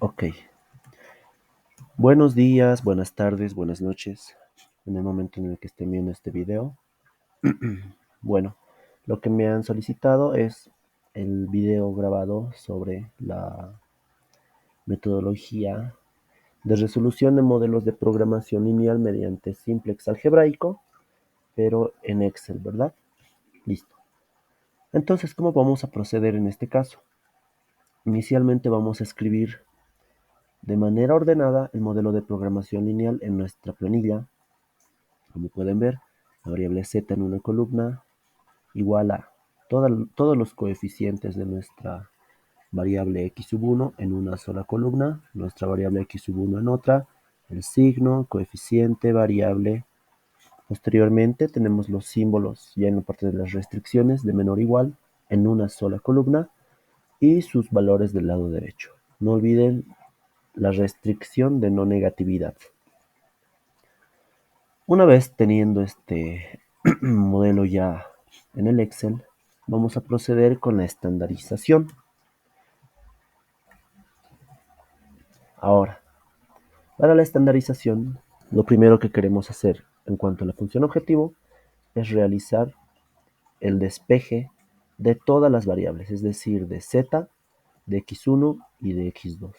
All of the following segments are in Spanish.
Ok, buenos días, buenas tardes, buenas noches, en el momento en el que estén viendo este video. Bueno, lo que me han solicitado es el video grabado sobre la metodología de resolución de modelos de programación lineal mediante simplex algebraico, pero en Excel, ¿verdad? Listo. Entonces, ¿cómo vamos a proceder en este caso? Inicialmente vamos a escribir de manera ordenada el modelo de programación lineal en nuestra planilla. Como pueden ver, la variable z en una columna igual a todos los coeficientes de nuestra variable x sub 1 en una sola columna, nuestra variable x sub 1 en otra, el signo, coeficiente, variable. Posteriormente tenemos los símbolos ya en la parte de las restricciones de menor o igual en una sola columna y sus valores del lado derecho. No olviden la restricción de no negatividad. Una vez teniendo este modelo ya en el Excel, vamos a proceder con la estandarización. Ahora, para la estandarización, lo primero que queremos hacer en cuanto a la función objetivo es realizar el despeje de todas las variables, es decir, de z, de x1 y de x2,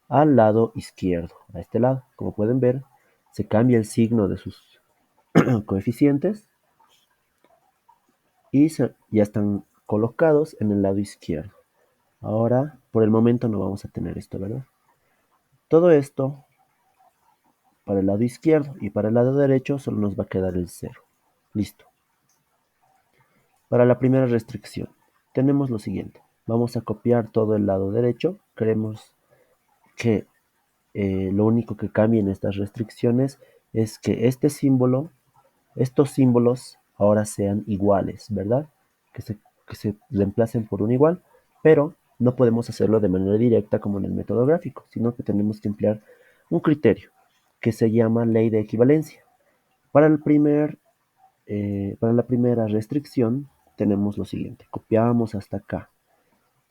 al lado izquierdo, a este lado. Como pueden ver, se cambia el signo de sus coeficientes y ya están colocados en el lado izquierdo. Ahora, por el momento no vamos a tener esto, ¿verdad? Todo esto para el lado izquierdo y para el lado derecho solo nos va a quedar el 0. Listo. Para la primera restricción, tenemos lo siguiente. Vamos a copiar todo el lado derecho. Queremos que lo único que cambie en estas restricciones es que estos símbolos ahora sean iguales, ¿verdad? Que se reemplacen por un igual, pero no podemos hacerlo de manera directa como en el método gráfico, sino que tenemos que emplear un criterio que se llama ley de equivalencia. Para para la primera restricción tenemos lo siguiente. Copiamos hasta acá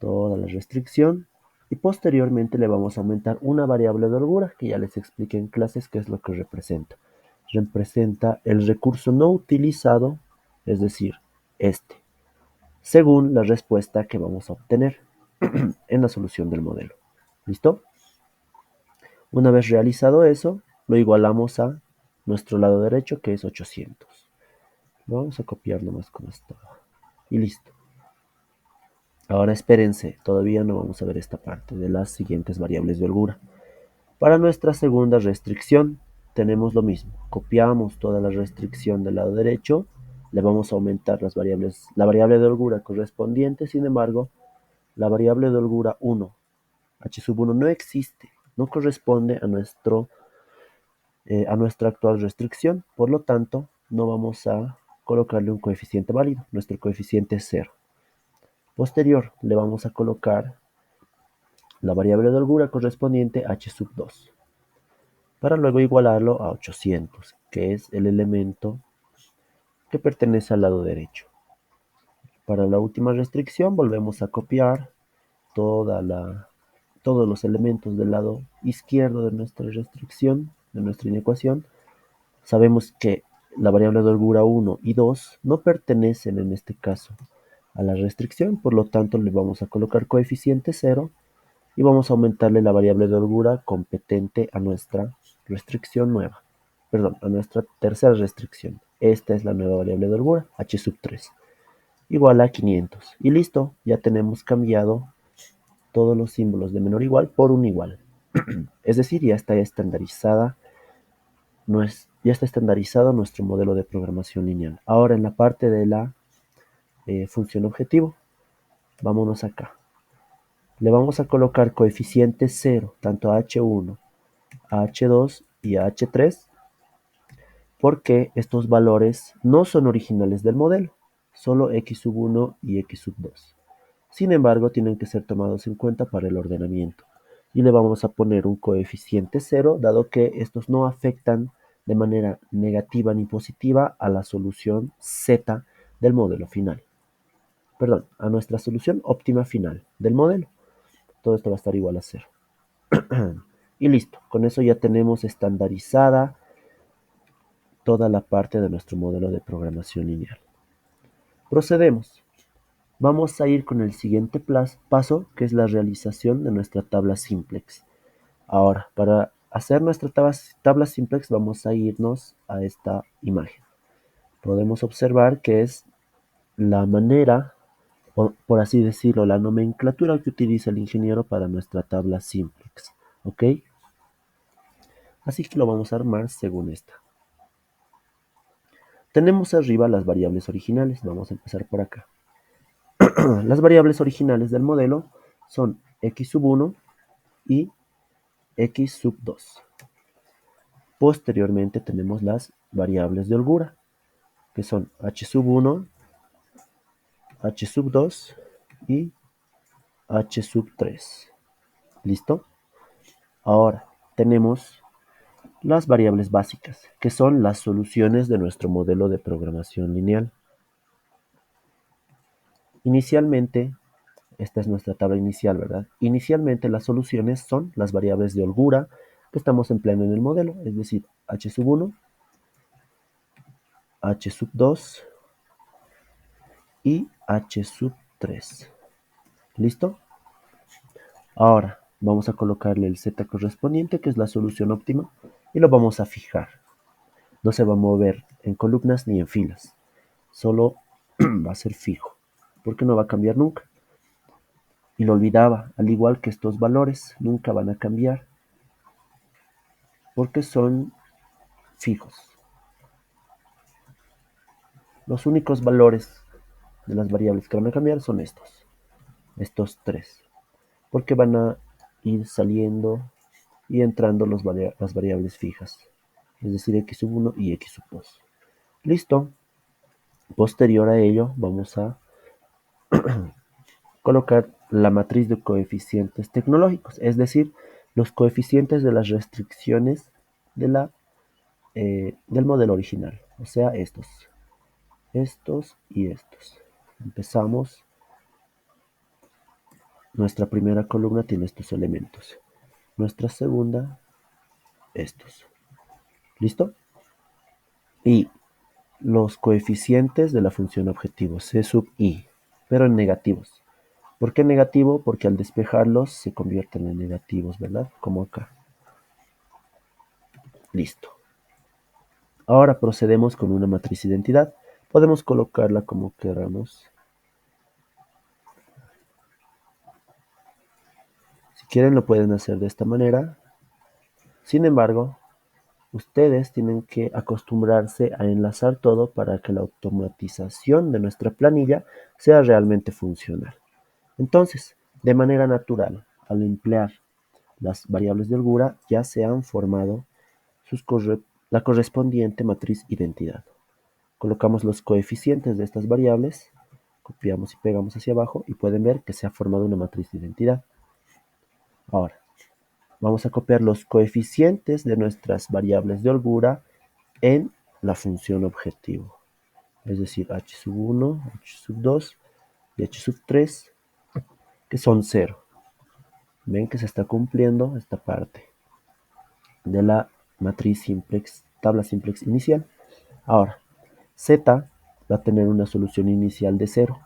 toda la restricción y posteriormente le vamos a aumentar una variable de holgura que ya les expliqué en clases qué es lo que representa. Representa el recurso no utilizado, es decir, este, según la respuesta que vamos a obtener en la solución del modelo. ¿Listo? Una vez realizado eso, lo igualamos a nuestro lado derecho, que es 800. Lo vamos a copiar nomás como estaba. Y listo. Ahora espérense, todavía no vamos a ver esta parte de las siguientes variables de holgura. Para nuestra segunda restricción tenemos lo mismo. Copiamos toda la restricción del lado derecho, le vamos a aumentar la variable de holgura correspondiente. Sin embargo, la variable de holgura 1, h sub 1 no existe, no corresponde a nuestra actual restricción. Por lo tanto, no vamos a colocarle un coeficiente válido. Nuestro coeficiente es 0. Posterior, le vamos a colocar la variable de holgura correspondiente h sub 2, para luego igualarlo a 800, que es el elemento que pertenece al lado derecho. Para la última restricción volvemos a copiar todos los elementos del lado izquierdo de nuestra restricción, de nuestra inecuación. Sabemos que la variable de holgura 1 y 2 no pertenecen en este caso a la restricción, por lo tanto le vamos a colocar coeficiente 0 y vamos a aumentarle la variable de holgura competente a nuestra restricción nueva. Perdón, a nuestra tercera restricción. Esta es la nueva variable de holgura, h sub 3, igual a 500. Y listo, ya tenemos cambiado todos los símbolos de menor igual por un igual. Es decir, ya está estandarizado nuestro modelo de programación lineal. Ahora en la parte de la función objetivo, vámonos acá. Le vamos a colocar coeficiente 0 tanto a h1, a h2 y a h3, porque estos valores no son originales del modelo, solo x sub 1 y x sub 2. Sin embargo, tienen que ser tomados en cuenta para el ordenamiento. Y le vamos a poner un coeficiente 0, dado que estos no afectan de manera negativa ni positiva a la solución z del modelo final. Perdón, a nuestra solución óptima final del modelo. Todo esto va a estar igual a 0. Y listo, con eso ya tenemos estandarizada toda la parte de nuestro modelo de programación lineal. Procedemos. Vamos a ir con el siguiente paso, que es la realización de nuestra tabla simplex. Ahora, para hacer nuestra tabla simplex vamos a irnos a esta imagen. Podemos observar que es la manera, o por así decirlo, la nomenclatura que utiliza el ingeniero para nuestra tabla simplex. ¿Ok? Así que lo vamos a armar según esta. Tenemos arriba las variables originales. Vamos a empezar por acá. Las variables originales del modelo son x sub 1 y x sub 2. Posteriormente tenemos las variables de holgura, que son h sub 1, h sub 2 y h sub 3. ¿Listo? Ahora tenemos las variables básicas, que son las soluciones de nuestro modelo de programación lineal. Inicialmente, esta es nuestra tabla inicial, ¿verdad? Inicialmente las soluciones son las variables de holgura que estamos empleando en el modelo, es decir, h sub 1, h sub 2 y h sub 3. ¿Listo? Ahora vamos a colocarle el z correspondiente, que es la solución óptima, y lo vamos a fijar. No se va a mover en columnas ni en filas, solo va a ser fijo, porque no va a cambiar nunca. Y lo olvidaba, al igual que estos valores, nunca van a cambiar, porque son fijos. Los únicos valores de las variables que van a cambiar son estos tres, porque van a ir saliendo y entrando las variables fijas, es decir, x sub 1 y x sub 2. Listo. Posterior a ello, vamos a colocar la matriz de coeficientes tecnológicos, es decir, los coeficientes de las restricciones del modelo original, o sea, estos y estos. Empezamos. Nuestra primera columna tiene estos elementos. Nuestra segunda, estos. ¿Listo? Y los coeficientes de la función objetivo, C sub i, pero en negativos. ¿Por qué negativo? Porque al despejarlos se convierten en negativos, ¿verdad? Como acá. Listo. Ahora procedemos con una matriz identidad. Podemos colocarla como queramos. Si quieren lo pueden hacer de esta manera. Sin embargo, ustedes tienen que acostumbrarse a enlazar todo para que la automatización de nuestra planilla sea realmente funcional. Entonces, de manera natural, al emplear las variables de holgura, ya se han formado la correspondiente matriz identidad. Colocamos los coeficientes de estas variables, copiamos y pegamos hacia abajo y pueden ver que se ha formado una matriz de identidad. Ahora, vamos a copiar los coeficientes de nuestras variables de holgura en la función objetivo. Es decir, h sub 1, h sub 2 y h sub 3, que son 0. Ven que se está cumpliendo esta parte de la matriz simplex, tabla simplex inicial. Ahora, z va a tener una solución inicial de 0.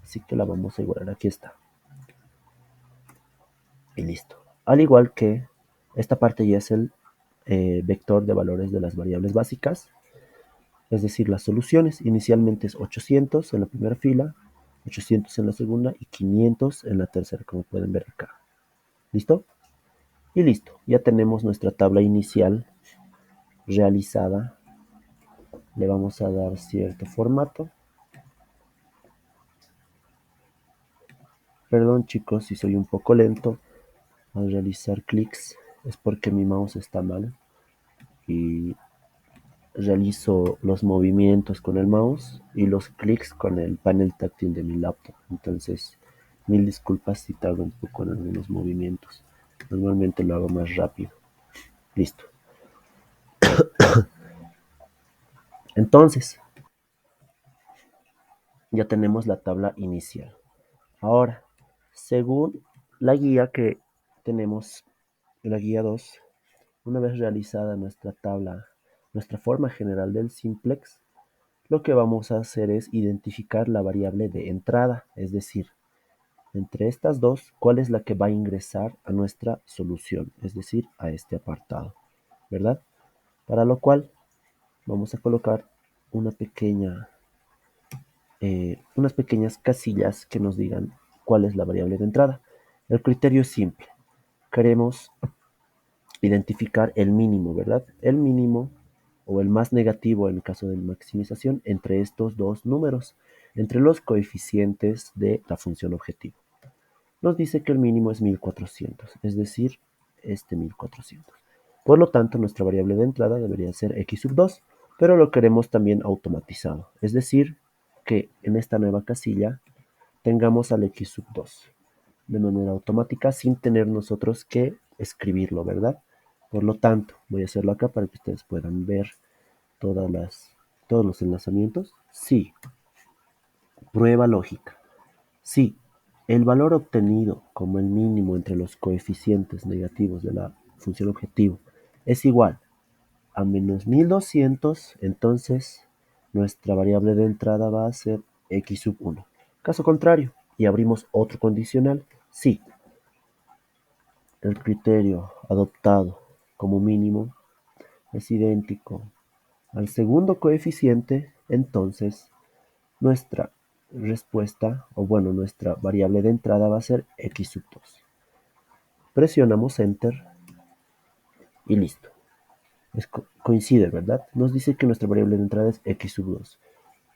Así que la vamos a igualar. Aquí está. Y listo. Al igual que esta parte ya es el vector de valores de las variables básicas. Es decir, las soluciones. Inicialmente es 800 en la primera fila, 800 en la segunda y 500 en la tercera, como pueden ver acá. ¿Listo? Y listo. Ya tenemos nuestra tabla inicial realizada. Le vamos a dar cierto formato. Perdón chicos si soy un poco lento al realizar clics. Es porque mi mouse está mal. Y realizo los movimientos con el mouse y los clics con el panel táctil de mi laptop. Entonces, mil disculpas si tardo un poco en algunos movimientos. Normalmente lo hago más rápido. Listo. Entonces, ya tenemos la tabla inicial. Ahora, según la guía que tenemos En la guía 2, una vez realizada nuestra tabla, nuestra forma general del simplex, lo que vamos a hacer es identificar la variable de entrada, es decir, entre estas dos, cuál es la que va a ingresar a nuestra solución, es decir, a este apartado, ¿verdad? Para lo cual vamos a colocar una pequeña, unas pequeñas casillas que nos digan cuál es la variable de entrada. El criterio es simple. Queremos identificar el mínimo, ¿verdad? El mínimo o el más negativo en el caso de maximización entre estos dos números, entre los coeficientes de la función objetivo. Nos dice que el mínimo es 1400, es decir, este 1400. Por lo tanto, nuestra variable de entrada debería ser x sub 2, pero lo queremos también automatizado, es decir, que en esta nueva casilla tengamos al x sub 2 de manera automática sin tener nosotros que escribirlo, ¿verdad? Por lo tanto, voy a hacerlo acá para que ustedes puedan ver todas todos los enlazamientos. Sí, prueba lógica. Si el valor obtenido como el mínimo entre los coeficientes negativos de la función objetivo es igual a menos 1200, entonces nuestra variable de entrada va a ser x sub 1. Caso contrario, y abrimos otro condicional, si el criterio adoptado como mínimo es idéntico al segundo coeficiente, entonces nuestra respuesta, o bueno, nuestra variable de entrada va a ser x sub 2. Presionamos Enter y listo. Coincide, ¿verdad? Nos dice que nuestra variable de entrada es x sub 2.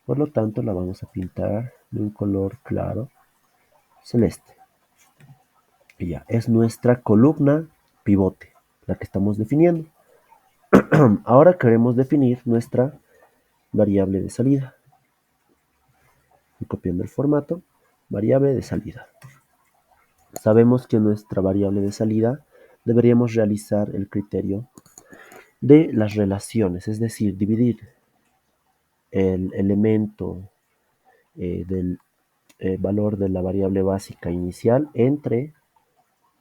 Por lo tanto, la vamos a pintar de un color claro, celeste. Y ya, es nuestra columna pivote, la que estamos definiendo. Ahora queremos definir nuestra variable de salida. Y copiando el formato, variable de salida. Sabemos que nuestra variable de salida deberíamos realizar el criterio de las relaciones, es decir, dividir el elemento del valor de la variable básica inicial entre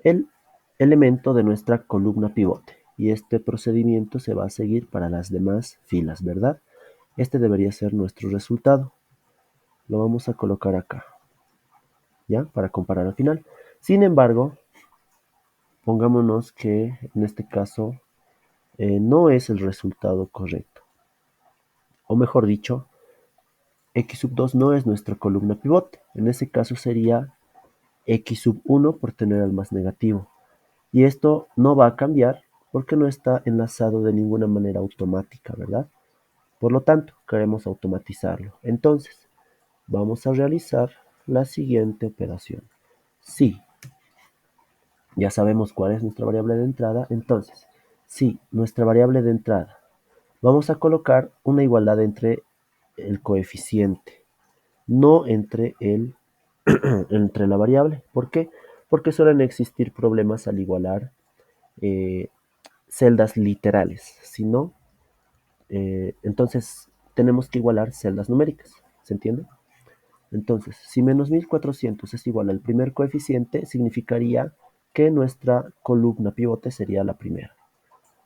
el elemento de nuestra columna pivote. Y este procedimiento se va a seguir para las demás filas, ¿verdad? Este debería ser nuestro resultado. Lo vamos a colocar acá, ¿ya? Para comparar al final. Sin embargo, pongámonos que en este caso no es el resultado correcto. O mejor dicho, x sub 2 no es nuestra columna pivote. En ese caso sería x sub 1 por tener al más negativo. Y esto no va a cambiar porque no está enlazado de ninguna manera automática, ¿verdad? Por lo tanto, queremos automatizarlo. Entonces, vamos a realizar la siguiente operación. Si ya sabemos cuál es nuestra variable de entrada, entonces, si nuestra variable de entrada, vamos a colocar una igualdad entre el coeficiente, no entre entre la variable. ¿Por qué? Porque suelen existir problemas al igualar eh, celdas literales, sino entonces tenemos que igualar celdas numéricas, ¿se entiende? Entonces, si menos 1400 es igual al primer coeficiente, significaría que nuestra columna pivote sería la primera.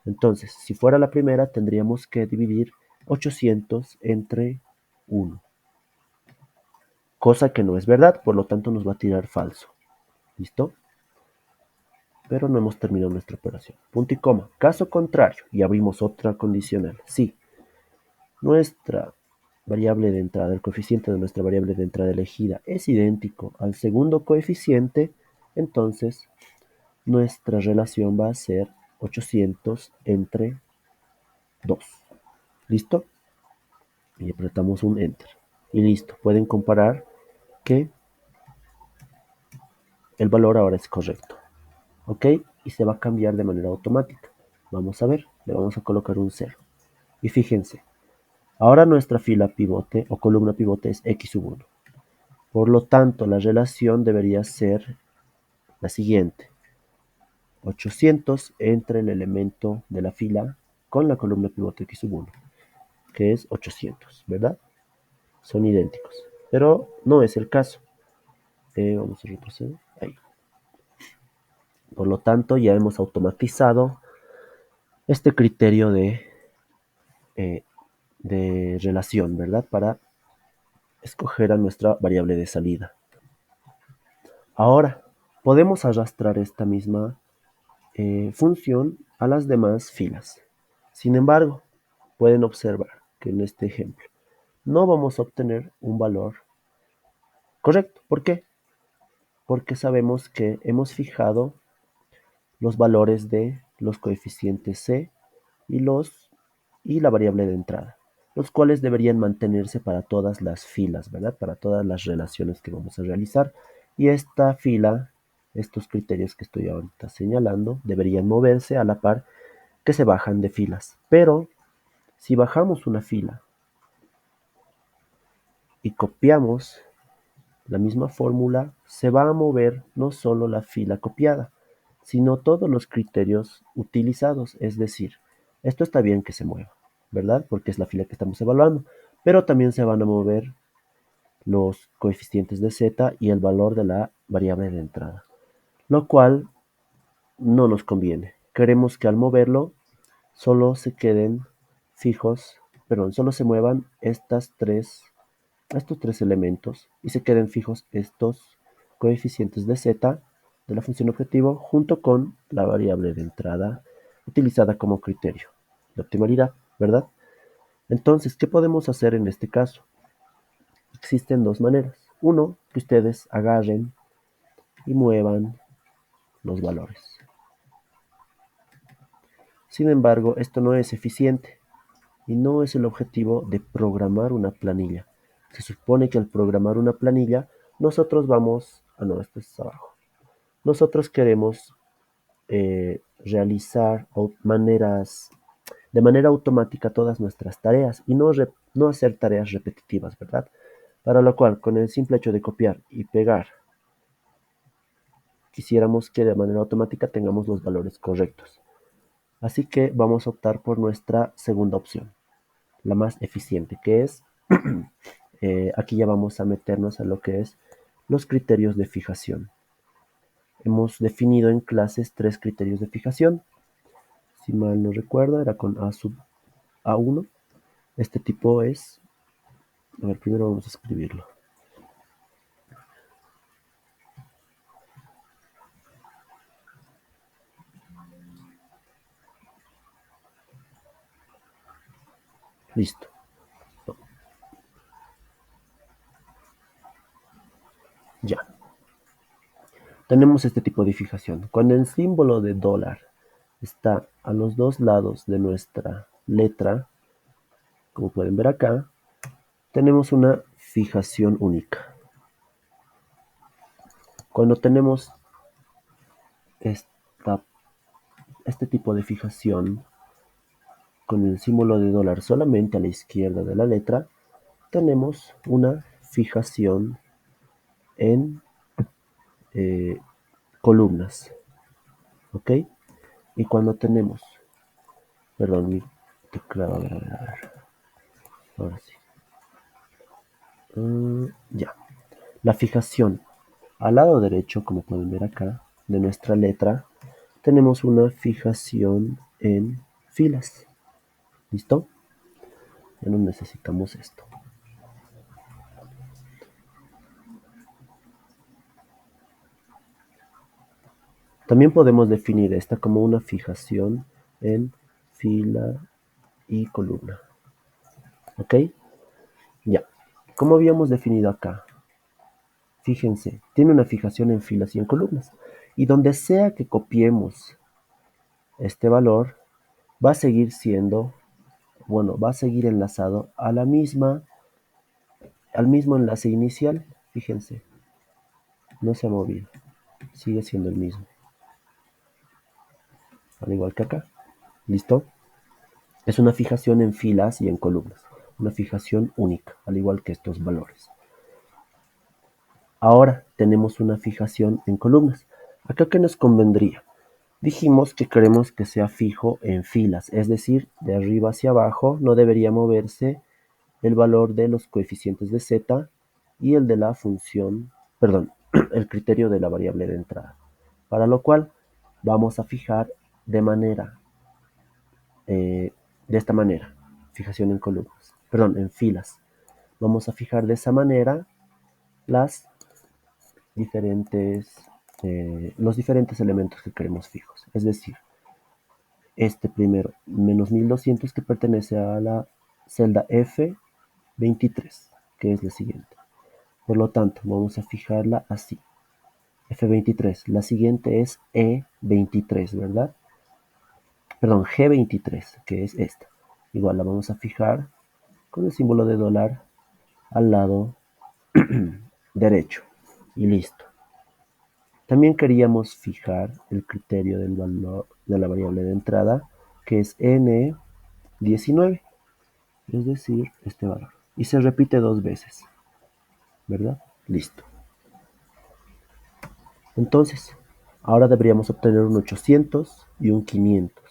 Entonces, si fuera la primera, tendríamos que dividir 800 entre 1, cosa que no es verdad, por lo tanto nos va a tirar falso. ¿Listo? Pero no hemos terminado nuestra operación. Punto y coma. Caso contrario, y abrimos otra condicional. Si nuestra variable de entrada, el coeficiente de nuestra variable de entrada elegida es idéntico al segundo coeficiente, entonces nuestra relación va a ser 800 entre 2. ¿Listo? Y apretamos un Enter. Y listo. Pueden comparar que el valor ahora es correcto. ¿Ok? Y se va a cambiar de manera automática. Vamos a ver. Le vamos a colocar un 0. Y fíjense. Ahora nuestra fila pivote o columna pivote es x sub 1. Por lo tanto, la relación debería ser la siguiente. 800 entre el elemento de la fila con la columna pivote x sub 1, que es 800, ¿verdad? Son idénticos. Pero no es el caso. Vamos a retroceder. Ahí. Por lo tanto, ya hemos automatizado este criterio eh, de relación, ¿verdad? Para escoger a nuestra variable de salida. Ahora, podemos arrastrar esta misma función a las demás filas. Sin embargo, pueden observar que en este ejemplo no vamos a obtener un valor correcto. ¿Por qué? Porque sabemos que hemos fijado los valores de los coeficientes C y, y la variable de entrada, los cuales deberían mantenerse para todas las filas, ¿verdad? Para todas las relaciones que vamos a realizar. Y esta fila, estos criterios que estoy ahorita señalando, deberían moverse a la par que se bajan de filas. Pero si bajamos una fila y copiamos la misma fórmula, se va a mover no solo la fila copiada, sino todos los criterios utilizados. Es decir, esto está bien que se mueva, ¿verdad? Porque es la fila que estamos evaluando, pero también se van a mover los coeficientes de z y el valor de la variable de entrada, lo cual no nos conviene. Queremos que al moverlo solo se queden fijos, perdón, solo se muevan estos tres elementos y se queden fijos estos coeficientes de z de la función objetivo junto con la variable de entrada utilizada como criterio de optimalidad, ¿verdad? Entonces, ¿qué podemos hacer en este caso? Existen dos maneras. Uno, que ustedes agarren y muevan los valores. Sin embargo, esto no es eficiente y no es el objetivo de programar una planilla. Se supone que al programar una planilla, nosotros vamos... Ah, no, esto es abajo. Nosotros queremos realizar de manera automática todas nuestras tareas y no hacer tareas repetitivas, ¿verdad? Para lo cual, con el simple hecho de copiar y pegar, quisiéramos que de manera automática tengamos los valores correctos. Así que vamos a optar por nuestra segunda opción, la más eficiente, que es, aquí ya vamos a meternos a lo que es los criterios de fijación. Hemos definido en clases tres criterios de fijación. Si mal no recuerdo, era con A sub A1. Este tipo es, a ver, primero vamos a escribirlo. Listo. Ya. Tenemos este tipo de fijación. Cuando el símbolo de dólar está a los dos lados de nuestra letra, como pueden ver acá, tenemos una fijación única. Cuando tenemos esta, este tipo de fijación con el símbolo de dólar solamente a la izquierda de la letra, tenemos una fijación en columnas, ¿ok? Y cuando tenemos, perdón, mi teclado, a ver, ahora sí. Ya. La fijación al lado derecho, como pueden ver acá, de nuestra letra, tenemos una fijación en filas. ¿Listo? Ya no necesitamos esto. También podemos definir esta como una fijación en fila y columna. ¿Ok? Ya. Como habíamos definido acá, fíjense, tiene una fijación en filas y en columnas. Y donde sea que copiemos este valor, va a seguir siendo, bueno, va a seguir enlazado a la misma, al mismo enlace inicial. Fíjense, no se ha movido, sigue siendo el mismo, al igual que acá. ¿Listo? Es una fijación en filas y en columnas, una fijación única, al igual que estos valores. Ahora tenemos una fijación en columnas. ¿Acá qué nos convendría? Dijimos que queremos que sea fijo en filas, es decir, de arriba hacia abajo no debería moverse el valor de los coeficientes de z y el de la función, perdón, el criterio de la variable de entrada. Para lo cual vamos a fijar de manera, de esta manera, fijación en columnas, perdón, en filas. Vamos a fijar de esa manera las diferentes, los diferentes elementos que queremos fijos. Es decir, este primero, menos 1200 que pertenece a la celda F23, que es la siguiente. Por lo tanto, vamos a fijarla así. F23. La siguiente es E23, ¿verdad? Perdón, G23, que es esta. Igual la vamos a fijar con el símbolo de dólar al lado derecho. Y listo. También queríamos fijar el criterio del valor de la variable de entrada, que es N19, es decir, este valor. Y se repite dos veces, ¿verdad? Listo. Entonces, ahora deberíamos obtener un 800 y un 500.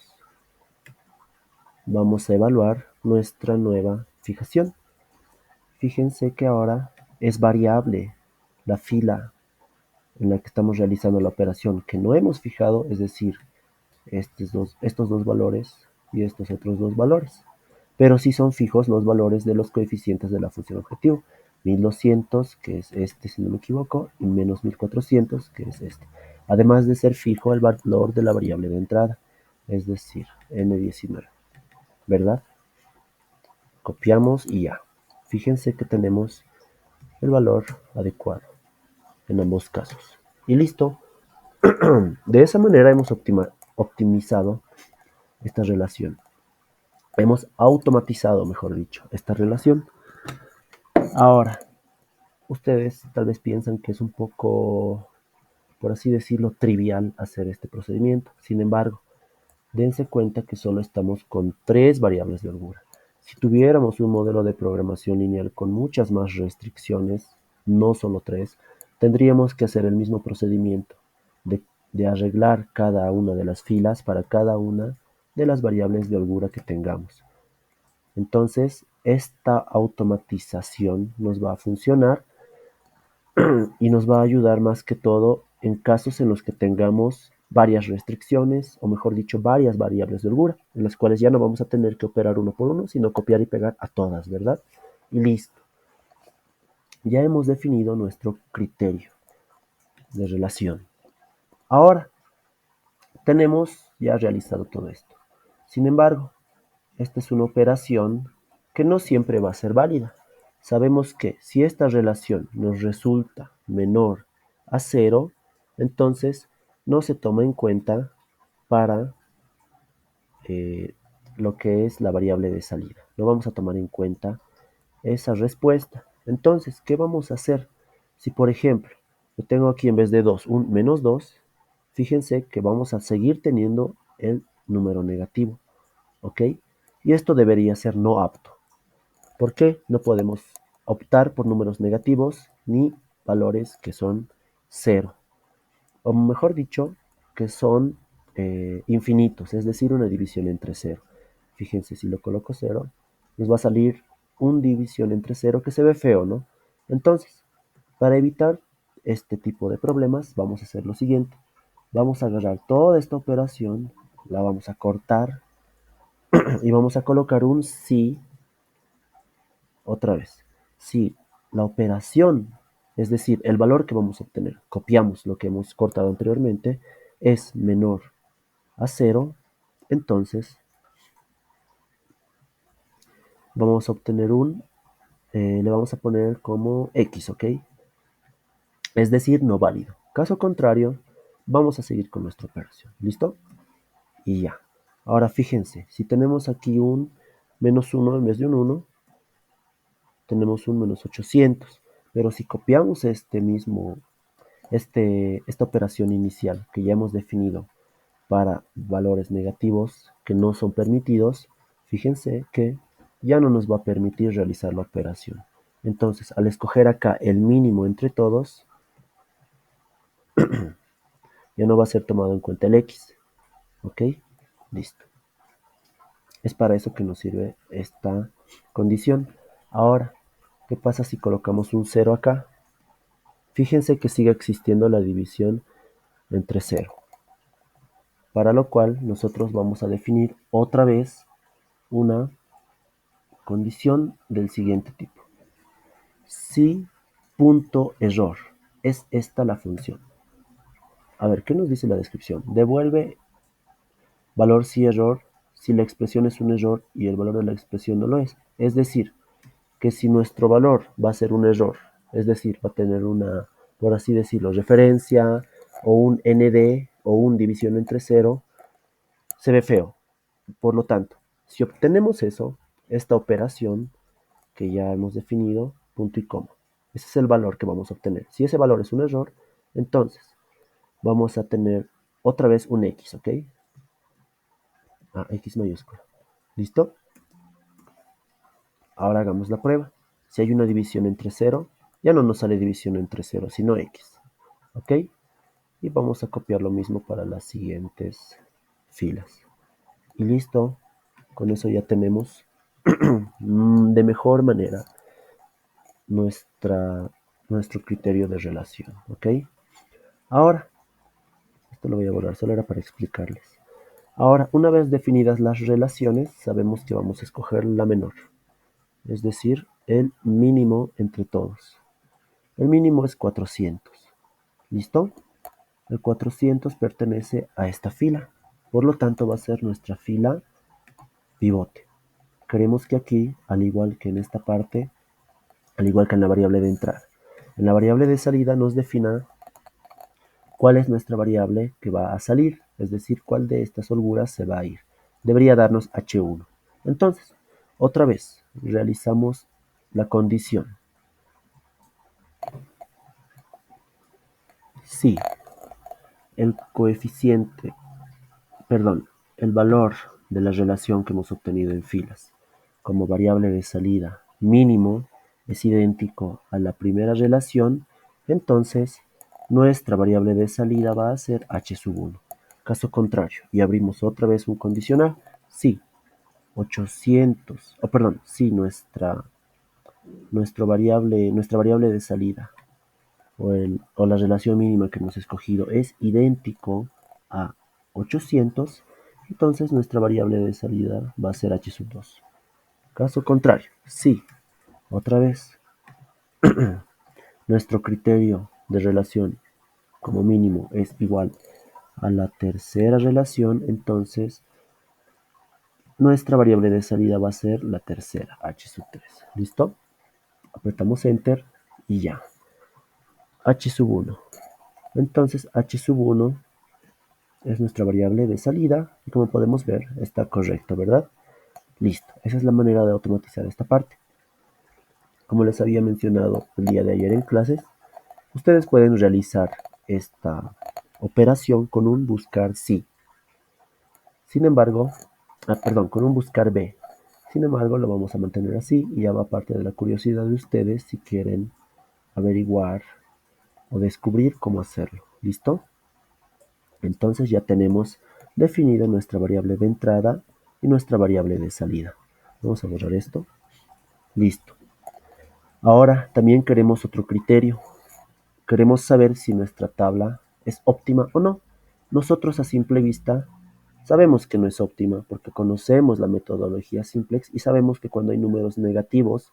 Vamos a evaluar nuestra nueva fijación. Fíjense que ahora es variable la fila en la que estamos realizando la operación que no hemos fijado, es decir, estos dos valores y estos otros dos valores. Pero sí son fijos los valores de los coeficientes de la función objetivo. 1200, que es este si no me equivoco, y menos 1400, que es este. Además de ser fijo el valor de la variable de entrada, es decir, n19, ¿verdad? Copiamos y ya. Fíjense que tenemos el valor adecuado en ambos casos. Y listo. De esa manera hemos optimizado esta relación. Hemos automatizado, mejor dicho, esta relación. Ahora, ustedes tal vez piensan que es un poco, por así decirlo, trivial hacer este procedimiento. Sin embargo, dense cuenta que solo estamos con tres variables de holgura. Si tuviéramos un modelo de programación lineal con muchas más restricciones, no solo tres, tendríamos que hacer el mismo procedimiento de, de arreglar cada una de las filas para cada una de las variables de holgura que tengamos. Entonces, esta automatización nos va a funcionar y nos va a ayudar más que todo en casos en los que tengamos varias restricciones, o mejor dicho, varias variables de holgura, en las cuales ya no vamos a tener que operar uno por uno, sino copiar y pegar a todas, ¿verdad? Y listo. Ya hemos definido nuestro criterio de relación. Ahora, tenemos ya realizado todo esto. Sin embargo, esta es una operación que no siempre va a ser válida. Sabemos que si esta relación nos resulta menor a cero, entonces no se toma en cuenta para eh, lo que es la variable de salida. No vamos a tomar en cuenta esa respuesta. Entonces, ¿qué vamos a hacer? Si, por ejemplo, yo tengo aquí en vez de 2 un menos 2, fíjense que vamos a seguir teniendo el número negativo. ¿Ok? Y esto debería ser no apto. ¿Por qué? No podemos optar por números negativos ni valores que son cero. O mejor dicho, que son infinitos, es decir, una división entre cero. Fíjense, si lo coloco cero, nos va a salir una división entre cero que se ve feo, ¿no? Entonces, para evitar este tipo de problemas, vamos a hacer lo siguiente. Vamos a agarrar toda esta operación, la vamos a cortar y vamos a colocar un si otra vez. Si la operación, es decir, el valor que vamos a obtener, copiamos lo que hemos cortado anteriormente, es menor a cero, entonces vamos a obtener le vamos a poner como X, ¿ok? Es decir, no válido. Caso contrario, vamos a seguir con nuestra operación. ¿Listo? Y ya. Ahora fíjense, si tenemos aquí un menos 1 en vez de un 1, tenemos un menos 800. Pero si copiamos esta operación inicial que ya hemos definido para valores negativos que no son permitidos, fíjense que ya no nos va a permitir realizar la operación. Entonces, al escoger acá el mínimo entre todos, ya no va a ser tomado en cuenta el X. ¿Ok? Listo. Es para eso que nos sirve esta condición. Ahora, ¿qué pasa si colocamos un cero acá? Fíjense que sigue existiendo la división entre cero. para lo cual nosotros vamos a definir otra vez una condición del siguiente tipo. Si punto error es esta la función. A ver, ¿qué nos dice la descripción? Devuelve valor si error, si la expresión es un error y el valor de la expresión no lo es. Es decir, que si nuestro valor va a ser un error, es decir, va a tener una, por así decirlo, referencia o un ND o un división entre cero, se ve feo. Por lo tanto, si obtenemos eso, esta operación que ya hemos definido, punto y coma. Ese es el valor que vamos a obtener. Si ese valor es un error, entonces vamos a tener otra vez un X, ¿ok? X mayúscula. ¿Listo? Ahora hagamos la prueba. Si hay una división entre cero, ya no nos sale división entre cero, sino X. ¿Ok? Y vamos a copiar lo mismo para las siguientes filas. Y listo. Con eso ya tenemos de mejor manera nuestro criterio de relación. ¿Ok? Ahora, esto lo voy a borrar, solo era para explicarles. Ahora, una vez definidas las relaciones, sabemos que vamos a escoger la menor, es decir, el mínimo entre todos. El mínimo es 400. ¿Listo? El 400 pertenece a esta fila. Por lo tanto, va a ser nuestra fila pivote. Queremos que aquí, al igual que en esta parte, al igual que en la variable de entrada, en la variable de salida nos defina cuál es nuestra variable que va a salir, es decir, cuál de estas holguras se va a ir. Debería darnos H1. Entonces, otra vez, realizamos la condición. Si el coeficiente, perdón, el valor de la relación que hemos obtenido en filas como variable de salida mínimo es idéntico a la primera relación, entonces nuestra variable de salida va a ser h sub 1. Caso contrario, y abrimos otra vez un condicional, si 800, perdón, si nuestra variable de salida o la relación mínima que hemos escogido es idéntico a 800, entonces nuestra variable de salida va a ser h sub 2. Caso contrario, si otra vez nuestro criterio de relación como mínimo es igual a la tercera relación, entonces nuestra variable de salida va a ser la tercera, h sub 3. ¿Listo? Apretamos enter y ya. h sub 1. Entonces h sub 1 es nuestra variable de salida y como podemos ver está correcto, ¿verdad? Listo, esa es la manera de automatizar esta parte. Como les había mencionado el día de ayer en clases, ustedes pueden realizar esta operación con un buscar sí. Sin embargo, perdón, con un buscar B. Sin embargo, lo vamos a mantener así y ya va parte de la curiosidad de ustedes si quieren averiguar o descubrir cómo hacerlo. ¿Listo? Entonces ya tenemos definida nuestra variable de entrada y nuestra variable de salida. Vamos a borrar esto. Listo. Ahora también queremos otro criterio. Queremos saber si nuestra tabla es óptima o no. Nosotros a simple vista sabemos que no es óptima porque conocemos la metodología simplex y sabemos que cuando hay números negativos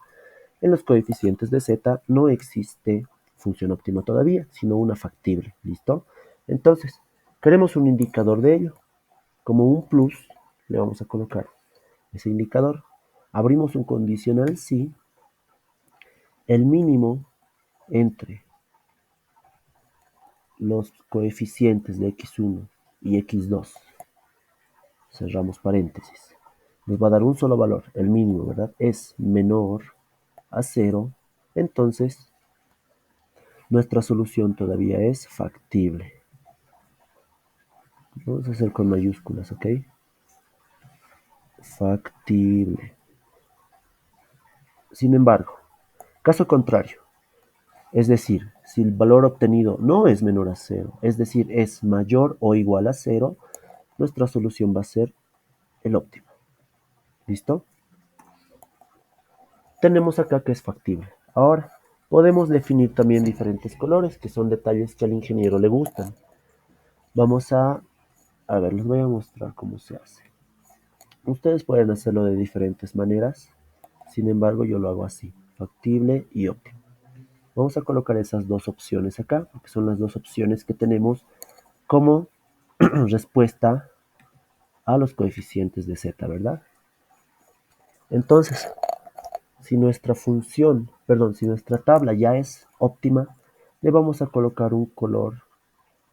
en los coeficientes de z no existe función óptima todavía, sino una factible. ¿Listo? Entonces, queremos un indicador de ello. Como un plus, le vamos a colocar ese indicador. Abrimos un condicional si el mínimo entre los coeficientes de x1 y x2, cerramos paréntesis, nos va a dar un solo valor, el mínimo, ¿verdad? Es menor a 0, entonces nuestra solución todavía es factible. Vamos a hacer con mayúsculas, ¿ok? Factible. Sin embargo, caso contrario, es decir, si el valor obtenido no es menor a 0, es decir, es mayor o igual a 0, nuestra solución va a ser el óptimo. ¿Listo? Tenemos acá que es factible. Ahora, podemos definir también diferentes colores, que son detalles que al ingeniero le gustan. Vamos a A ver, les voy a mostrar cómo se hace. Ustedes pueden hacerlo de diferentes maneras, sin embargo yo lo hago así, factible y óptimo. Vamos a colocar esas dos opciones acá, porque son las dos opciones que tenemos como respuesta a los coeficientes de z, ¿verdad? Entonces, si nuestra función, perdón, si nuestra tabla ya es óptima, le vamos a colocar un color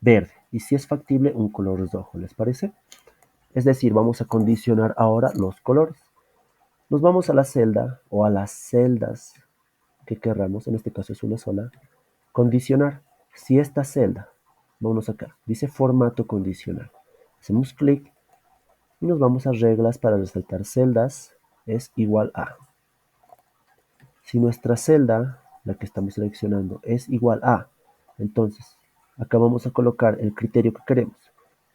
verde y si es factible un color rojo, ¿les parece? Es decir, vamos a condicionar ahora los colores. Nos vamos a la celda o a las celdas que querramos, en este caso es una sola, condicionar. Si esta celda, vámonos acá, dice formato condicional, hacemos clic y nos vamos a reglas para resaltar celdas, es igual a. Si nuestra celda, la que estamos seleccionando, es igual a, entonces acá vamos a colocar el criterio que queremos.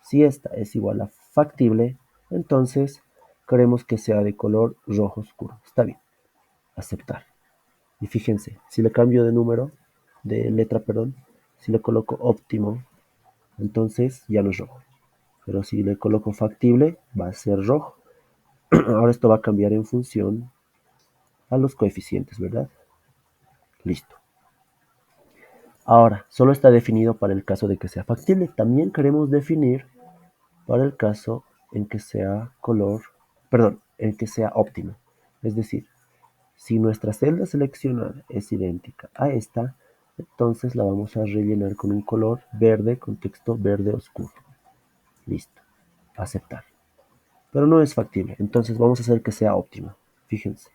Si esta es igual a factible, entonces queremos que sea de color rojo oscuro. Está bien. Aceptar. Y fíjense, si le cambio de número, de letra, perdón, si le coloco óptimo, entonces ya no es rojo. Pero si le coloco factible, va a ser rojo. Ahora esto va a cambiar en función a los coeficientes, ¿verdad? Listo. Ahora, solo está definido para el caso de que sea factible. También queremos definir para el caso en que sea color, perdón, en que sea óptimo. Es decir, si nuestra celda seleccionada es idéntica a esta, entonces la vamos a rellenar con un color verde con texto verde oscuro. Listo. Aceptar. Pero no es factible, entonces vamos a hacer que sea óptima. Fíjense.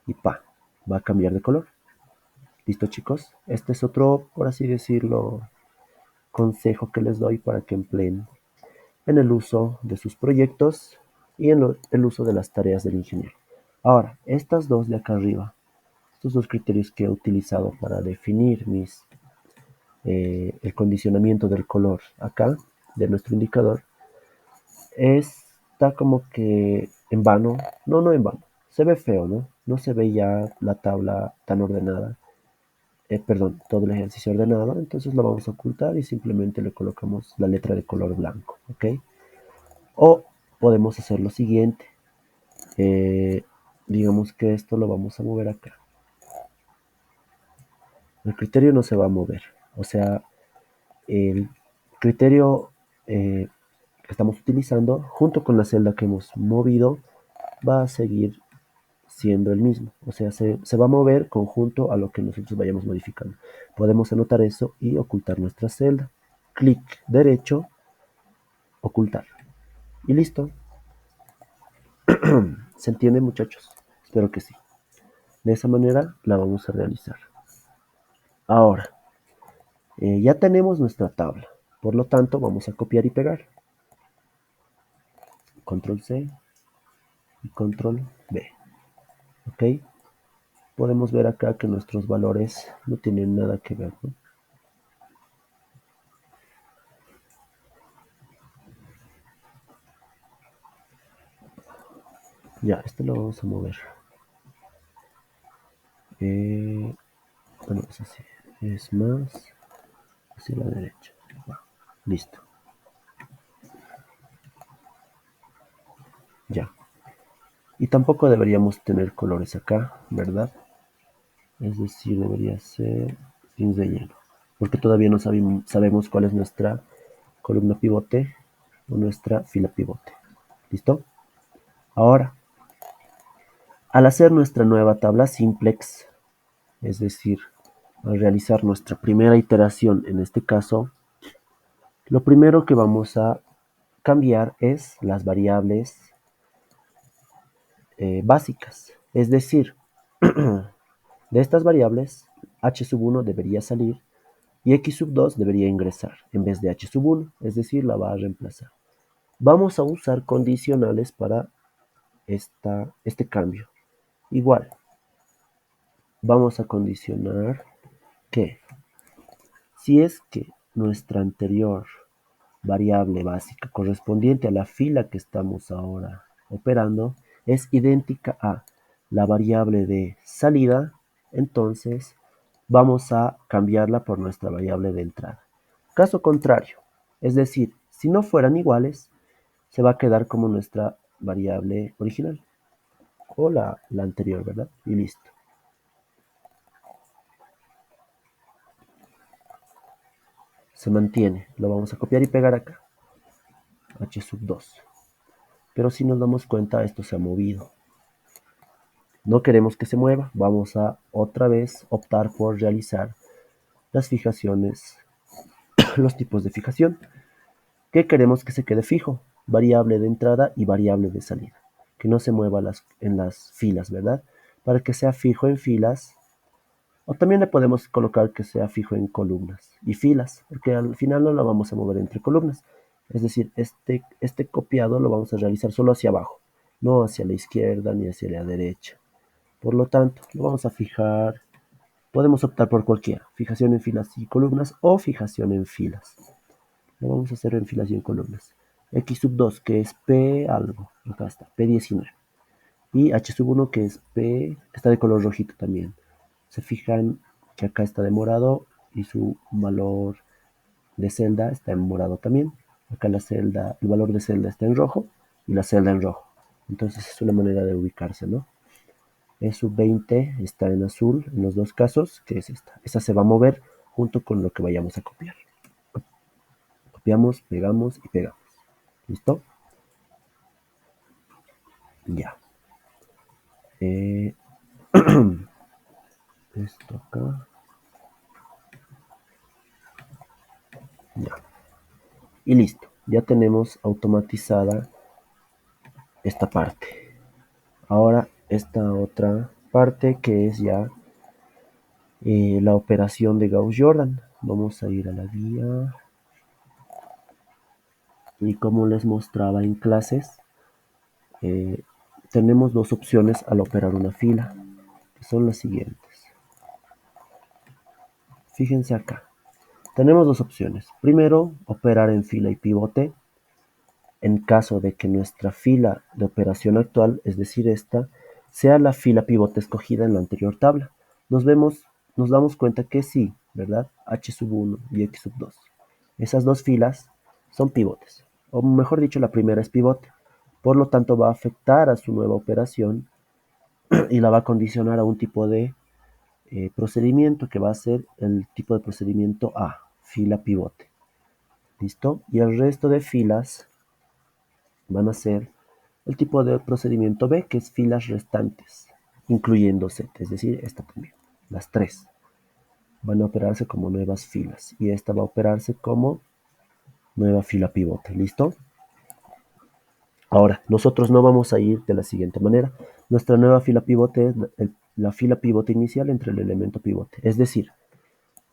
Y va a cambiar de color. Listo, chicos. Este es otro, por así decirlo, consejo que les doy para que empleen en el uso de sus proyectos y en el uso de las tareas del ingeniero. Ahora, estas dos de acá arriba, estos dos criterios que he utilizado para definir el condicionamiento del color acá, de nuestro indicador, está como que en vano, no en vano, se ve feo, ¿no? No se ve ya la tabla tan ordenada, perdón, todo el ejercicio ordenado, entonces lo vamos a ocultar y simplemente le colocamos la letra de color blanco, ¿ok? O podemos hacer lo siguiente, eh, digamos que esto lo vamos a mover acá. El criterio no se va a mover, o sea, el criterio que estamos utilizando junto con la celda que hemos movido va a seguir siendo el mismo, o sea, se va a mover conjunto a lo que nosotros vayamos modificando. Podemos anotar eso y ocultar nuestra celda. Clic derecho, ocultar. Y listo. ¿Se entiende, muchachos? Espero que sí. De esa manera la vamos a realizar. Ahora, ya tenemos nuestra tabla. Por lo tanto, vamos a copiar y pegar. Control C y Control V. ¿Ok? Podemos ver acá que nuestros valores no tienen nada que ver, ¿no? Ya, esto lo vamos a mover. Bueno, es así. Es más hacia la derecha. Listo. Ya. Y tampoco deberíamos tener colores acá, ¿verdad? Es decir, debería ser sin relleno. Porque todavía no sabemos cuál es nuestra columna pivote o nuestra fila pivote. ¿Listo? Ahora, al hacer nuestra nueva tabla simplex, es decir, al realizar nuestra primera iteración, en este caso, lo primero que vamos a cambiar es las variables básicas. Es decir, de estas variables, h sub 1 debería salir y x sub 2 debería ingresar en vez de h sub 1, es decir, la va a reemplazar. Vamos a usar condicionales para este cambio. Igual, vamos a condicionar que si es que nuestra anterior variable básica correspondiente a la fila que estamos ahora operando es idéntica a la variable de salida, entonces vamos a cambiarla por nuestra variable de entrada. Caso contrario, es decir, si no fueran iguales, se va a quedar como nuestra variable original, o la anterior, ¿verdad? Y listo. Se mantiene. Lo vamos a copiar y pegar acá. H sub 2. Pero si nos damos cuenta, esto se ha movido. No queremos que se mueva. Vamos a otra vez optar por realizar las fijaciones, los tipos de fijación, que queremos que se quede fijo. Variable de entrada y variable de salida. Que no se mueva en las filas, ¿verdad? Para que sea fijo en filas. O también le podemos colocar que sea fijo en columnas y filas, porque al final no lo vamos a mover entre columnas. Es decir, este copiado lo vamos a realizar solo hacia abajo, no hacia la izquierda ni hacia la derecha. Por lo tanto, lo vamos a fijar, podemos optar por cualquiera, fijación en filas y columnas o fijación en filas. Lo vamos a hacer en filas y en columnas. X sub 2, que es P algo, acá está, P19. Y H sub 1, que es P, que está de color rojito también. Se fijan que acá está de morado y su valor de celda está en morado también. Acá la celda, el valor de celda está en rojo y la celda en rojo. Entonces es una manera de ubicarse, ¿no? E sub 20 está en azul en los dos casos, que es esta. Esta se va a mover junto con lo que vayamos a copiar. Copiamos, pegamos y pegamos. ¿Listo? Ya. Esto acá. Ya. Y listo. Ya tenemos automatizada esta parte. Ahora esta otra parte que es ya la operación de Gauss-Jordan. Vamos a ir a la guía. Y como les mostraba en clases, eh, tenemos dos opciones al operar una fila, que son las siguientes. Fíjense acá. Tenemos dos opciones. Primero, operar en fila y pivote. En caso de que nuestra fila de operación actual, es decir, esta, sea la fila pivote escogida en la anterior tabla. Nos damos cuenta que sí, ¿verdad? H sub 1 y X sub 2. Esas dos filas son pivotes, o mejor dicho, la primera es pivote. Por lo tanto, va a afectar a su nueva operación y la va a condicionar a un tipo de procedimiento que va a ser el tipo de procedimiento A, fila pivote. ¿Listo? Y el resto de filas van a ser el tipo de procedimiento B, que es filas restantes, incluyendo Z, es decir, esta también. Las tres van a operarse como nuevas filas y esta va a operarse como nueva fila pivote. ¿Listo? Ahora, nosotros no vamos a ir de la siguiente manera. Nuestra nueva fila pivote es la fila pivote inicial entre el elemento pivote. Es decir,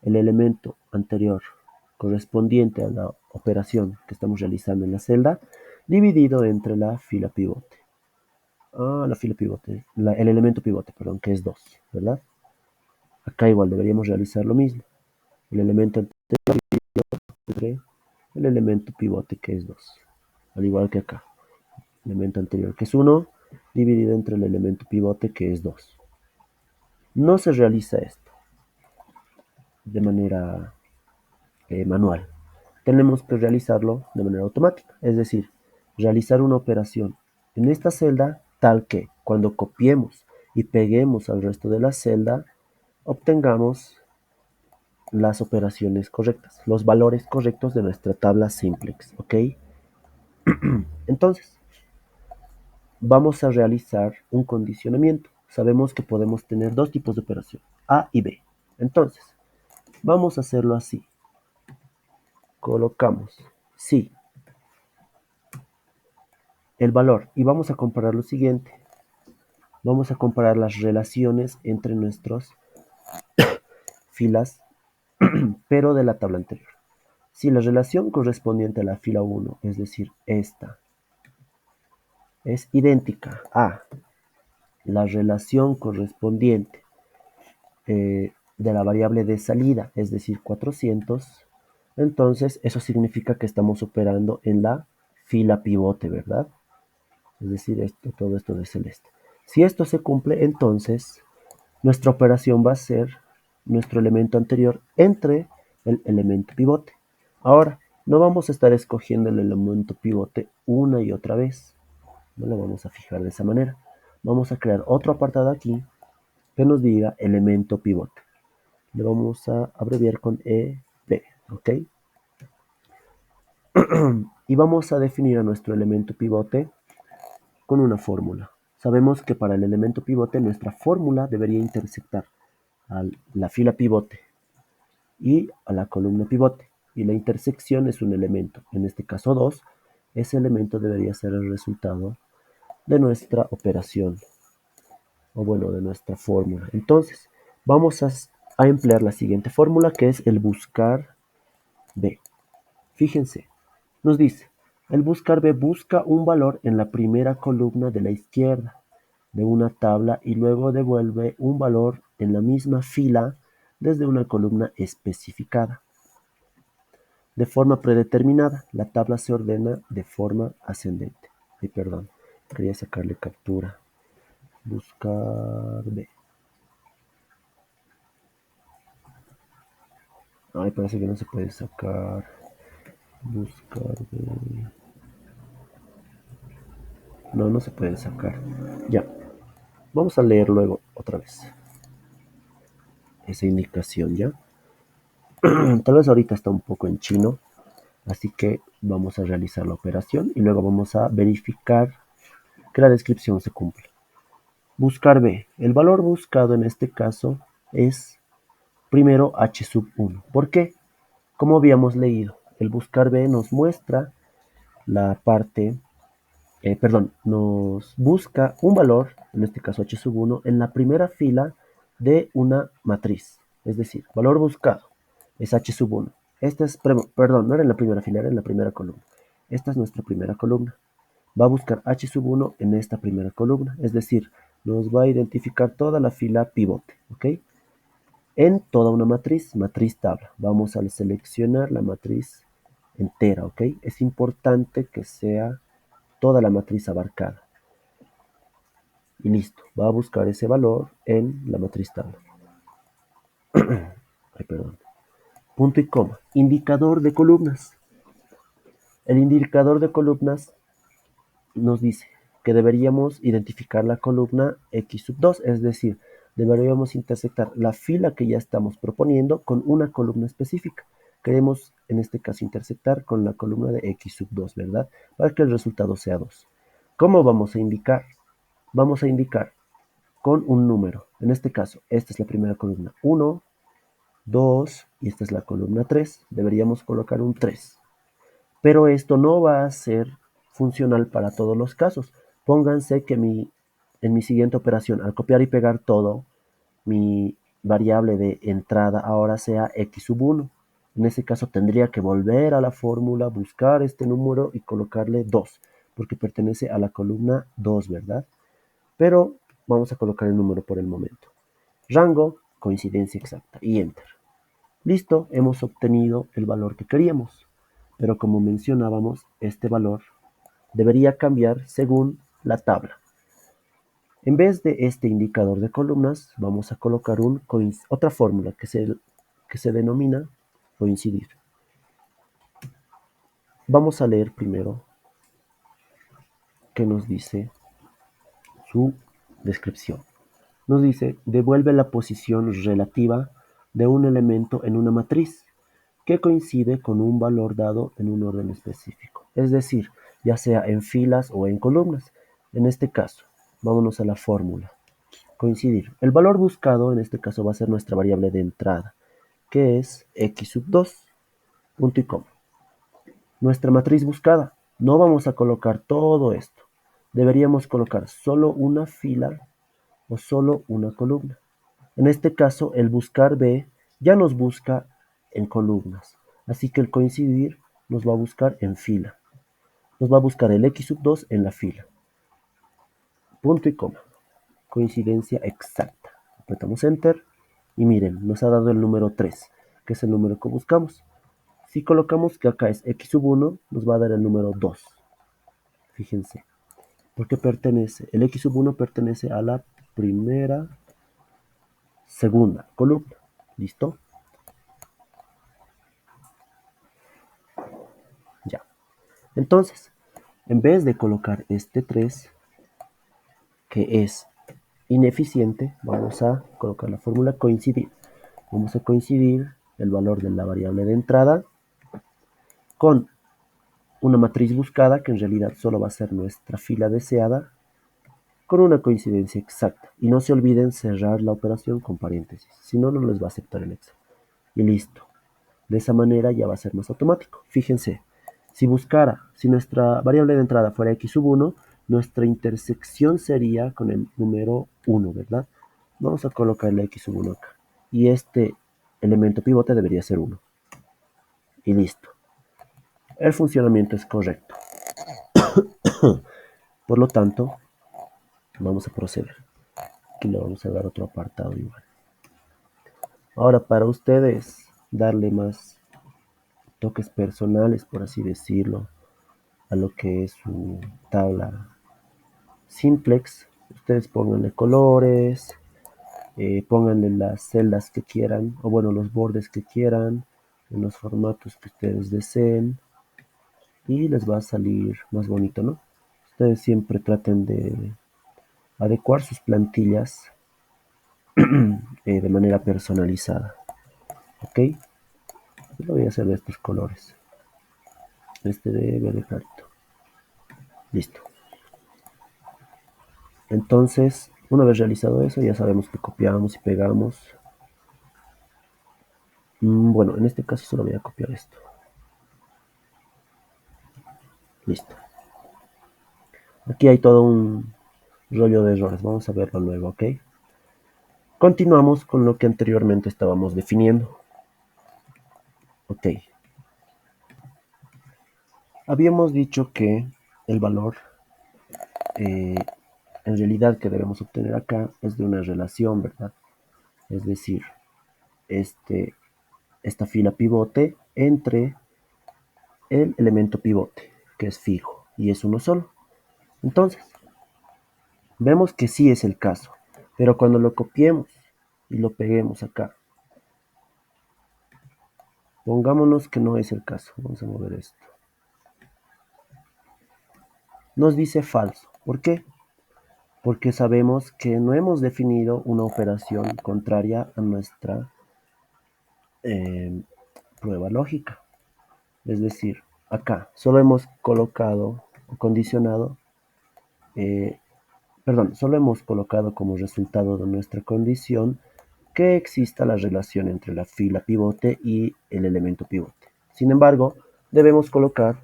el elemento anterior correspondiente a la operación que estamos realizando en la celda, dividido entre la fila pivote. La fila pivote, el elemento pivote, perdón, que es 2, ¿verdad? Acá igual deberíamos realizar lo mismo. El elemento anterior entre el elemento pivote, que es 2. Al igual que acá. El elemento anterior, que es 1, dividido entre el elemento pivote, que es 2. No se realiza esto de manera manual. Tenemos que realizarlo de manera automática. Es decir, realizar una operación en esta celda tal que cuando copiemos y peguemos al resto de la celda, obtengamos las operaciones correctas, los valores correctos de nuestra tabla simplex, ¿ok? Entonces, vamos a realizar un condicionamiento. Sabemos que podemos tener dos tipos de operación, A y B. Entonces, vamos a hacerlo así. Colocamos sí el valor y vamos a comparar lo siguiente. Vamos a comparar las relaciones entre nuestras filas, pero de la tabla anterior. Si la relación correspondiente a la fila 1, es decir, esta, es idéntica a la relación correspondiente de la variable de salida, es decir, 400, entonces eso significa que estamos operando en la fila pivote, ¿verdad? Es decir, todo esto de celeste. Si esto se cumple, entonces nuestra operación va a ser nuestro elemento anterior entre el elemento pivote. Ahora, No vamos a estar escogiendo el elemento pivote una y otra vez. No lo vamos a fijar de esa manera. Vamos a crear otro apartado aquí que nos diga elemento pivote. Le vamos a abreviar con EP, ¿ok? Y vamos a definir a nuestro elemento pivote con una fórmula. Sabemos que para el elemento pivote nuestra fórmula debería intersectar a la fila pivote y a la columna pivote. Y la intersección es un elemento, en este caso 2. Ese elemento debería ser el resultado de nuestra operación, o bueno, de nuestra fórmula. Entonces, vamos a emplear la siguiente fórmula, que es el buscar B. Fíjense, nos dice, el buscar B busca un valor en la primera columna de la izquierda de una tabla y luego devuelve un valor en la misma fila desde una columna especificada. De forma predeterminada, la tabla se ordena de forma ascendente. Ay, perdón, quería sacarle captura. Buscar B. Ay, parece que no se puede sacar. Buscar B. No, no se puede sacar. Ya. Vamos a leer luego otra vez esa indicación, ¿ya? Tal vez ahorita está un poco en chino, así que vamos a realizar la operación y luego vamos a verificar que la descripción se cumple. Buscar B. El valor buscado en este caso es primero h sub 1. ¿Por qué? Como habíamos leído, el buscar B nos muestra la parte, perdón, nos busca un valor, en este caso h sub 1, en la primera fila de una matriz. Es decir, valor buscado es h sub 1. Esta es, perdón, no era en la primera fila, era en la primera columna. Esta es nuestra primera columna. Va a buscar h sub 1 en esta primera columna. Es decir, nos va a identificar toda la fila pivote, ¿ok? En toda una matriz, matriz tabla. Vamos a seleccionar la matriz entera, ¿ok? Es importante que sea toda la matriz abarcada. Y listo, va a buscar ese valor en la matriz tabla. Ay, perdón. Punto y coma. Indicador de columnas. El indicador de columnas nos dice que deberíamos identificar la columna x sub 2, es decir, deberíamos intersectar la fila que ya estamos proponiendo con una columna específica. Queremos en este caso intersectar con la columna de x sub 2, ¿verdad? Para que el resultado sea 2. ¿Cómo vamos a indicar? Vamos a indicar con un número. En este caso, esta es la primera columna 1, 2 y esta es la columna 3. Deberíamos colocar un 3. Pero esto no va a ser funcional para todos los casos. Pónganse que en mi siguiente operación, al copiar y pegar todo, mi variable de entrada ahora sea x sub 1. En ese caso tendría que volver a la fórmula, buscar este número y colocarle 2, porque pertenece a la columna 2, ¿verdad? Pero vamos a colocar el número por el momento. Rango, coincidencia exacta y enter. Listo, hemos obtenido el valor que queríamos. Pero como mencionábamos, este valor debería cambiar según la tabla. En vez de este indicador de columnas, vamos a colocar otra fórmula que se denomina coincidir. Vamos a leer primero qué nos dice su descripción. Nos dice, devuelve la posición relativa de un elemento en una matriz que coincide con un valor dado en un orden específico. Es decir, ya sea en filas o en columnas. En este caso, vámonos a la fórmula. Coincidir. El valor buscado en este caso va a ser nuestra variable de entrada, que es x sub 2, punto y coma. Nuestra matriz buscada. No vamos a colocar todo esto. Deberíamos colocar solo una fila o solo una columna. En este caso, el buscar B ya nos busca en columnas. Así que el coincidir nos va a buscar en fila. Nos va a buscar el x sub 2 en la fila. Punto y coma. Coincidencia exacta. Apretamos Enter y miren, nos ha dado el número 3, que es el número que buscamos. Si colocamos que acá es x sub 1, nos va a dar el número 2. Fíjense, porque pertenece, el x sub 1 pertenece a la segunda columna. ¿Listo? Entonces, en vez de colocar este 3, que es ineficiente, vamos a colocar la fórmula coincidir. Vamos a coincidir el valor de la variable de entrada con una matriz buscada, que en realidad solo va a ser nuestra fila deseada, con una coincidencia exacta. Y no se olviden cerrar la operación con paréntesis, si no, no les va a aceptar el Excel. Y listo. De esa manera ya va a ser más automático. Fíjense, si nuestra variable de entrada fuera x sub 1, nuestra intersección sería con el número 1, ¿verdad? Vamos a colocarle x sub 1 acá. Y este elemento pivote debería ser 1. Y listo. El funcionamiento es correcto. Por lo tanto, vamos a proceder. Aquí le vamos a dar otro apartado igual. Ahora, para ustedes darle más toques personales, por así decirlo, a lo que es su tabla simplex, ustedes pónganle colores, pónganle las celdas que quieran, o bueno, los bordes que quieran, en los formatos que ustedes deseen, y les va a salir más bonito, ¿no? Ustedes siempre traten de adecuar sus plantillas de manera personalizada, ¿ok? Yo lo voy a hacer de estos colores, este de verde clarito, listo. Entonces, una vez realizado eso, ya sabemos que copiamos y pegamos. Bueno, en este caso solo voy a copiar esto. Listo. Aquí hay todo un rollo de errores. Vamos a verlo luego, ¿ok? Continuamos con lo que anteriormente estábamos definiendo. Ok. Habíamos dicho que el valor en realidad que debemos obtener acá es de una relación, ¿verdad? Es decir, este, esta fila pivote entre el elemento pivote, que es fijo y es uno solo. Entonces, vemos que sí es el caso, pero cuando lo copiemos y lo peguemos acá, pongámonos que no es el caso. Vamos a mover esto. Nos dice falso. ¿Por qué? Porque sabemos que no hemos definido una operación contraria a nuestra eh, prueba lógica. Es decir, acá solo hemos colocado o condicionado, eh, solo hemos colocado como resultado de nuestra condición que exista la relación entre la fila pivote y el elemento pivote. Sin embargo, debemos colocar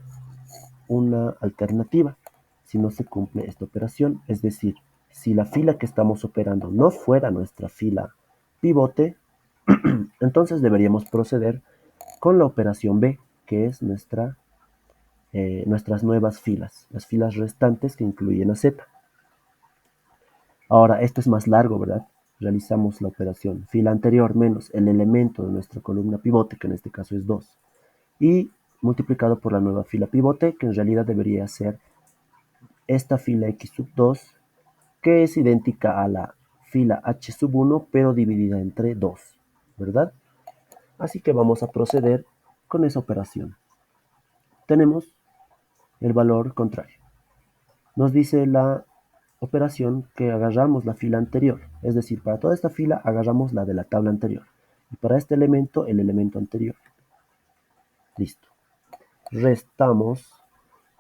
una alternativa si no se cumple esta operación, es decir, si la fila que estamos operando no fuera nuestra fila pivote, entonces deberíamos proceder con la operación B, que es nuestras nuevas filas, las filas restantes que incluyen a Z. Ahora, esto es más largo, ¿verdad? Realizamos la operación fila anterior menos el elemento de nuestra columna pivote, que en este caso es 2, y multiplicado por la nueva fila pivote, que en realidad debería ser esta fila x sub 2, que es idéntica a la fila h sub 1, pero dividida entre 2, ¿verdad? Así que vamos a proceder con esa operación. Tenemos el valor contrario. Nos dice la operación que agarramos la fila anterior, es decir, para toda esta fila agarramos la de la tabla anterior, y para este elemento el elemento anterior. Listo. Restamos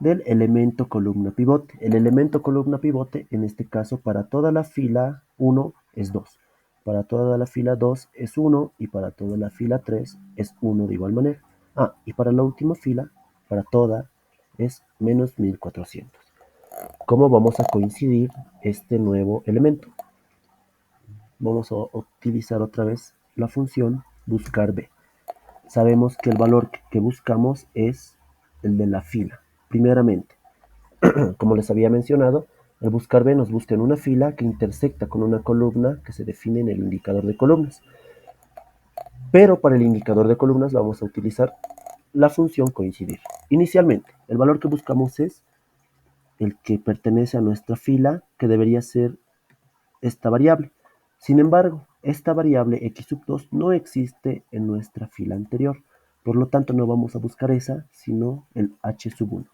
del elemento columna pivote. El elemento columna pivote, en este caso, para toda la fila 1 es 2, para toda la fila 2 es 1 y para toda la fila 3 es 1 de igual manera. Y para la última fila, para toda, es menos 1400. ¿Cómo vamos a coincidir este nuevo elemento? Vamos a utilizar otra vez la función buscar b. Sabemos que el valor que buscamos es el de la fila. Primeramente, como les había mencionado, el buscar B nos busca en una fila que intersecta con una columna que se define en el indicador de columnas. Pero para el indicador de columnas vamos a utilizar la función coincidir. Inicialmente, el valor que buscamos es el que pertenece a nuestra fila, que debería ser esta variable. Sin embargo, esta variable x sub 2 no existe en nuestra fila anterior. Por lo tanto, no vamos a buscar esa, sino el h sub 1.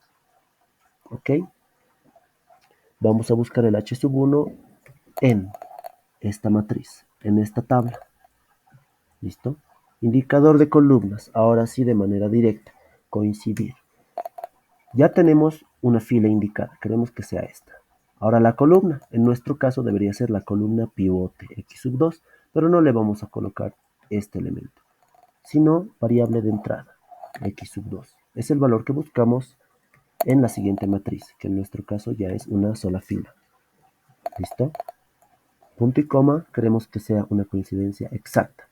¿ok? Vamos a buscar el h sub 1 en esta matriz, en esta tabla. ¿Listo? Indicador de columnas, ahora sí de manera directa, coincidir. Ya tenemos una fila indicada, queremos que sea esta. Ahora la columna, en nuestro caso debería ser la columna pivote x sub 2, pero no le vamos a colocar este elemento, sino variable de entrada, x sub 2. Es el valor que buscamos en la siguiente matriz, que en nuestro caso ya es una sola fila. ¿Listo? Punto y coma, queremos que sea una coincidencia exacta.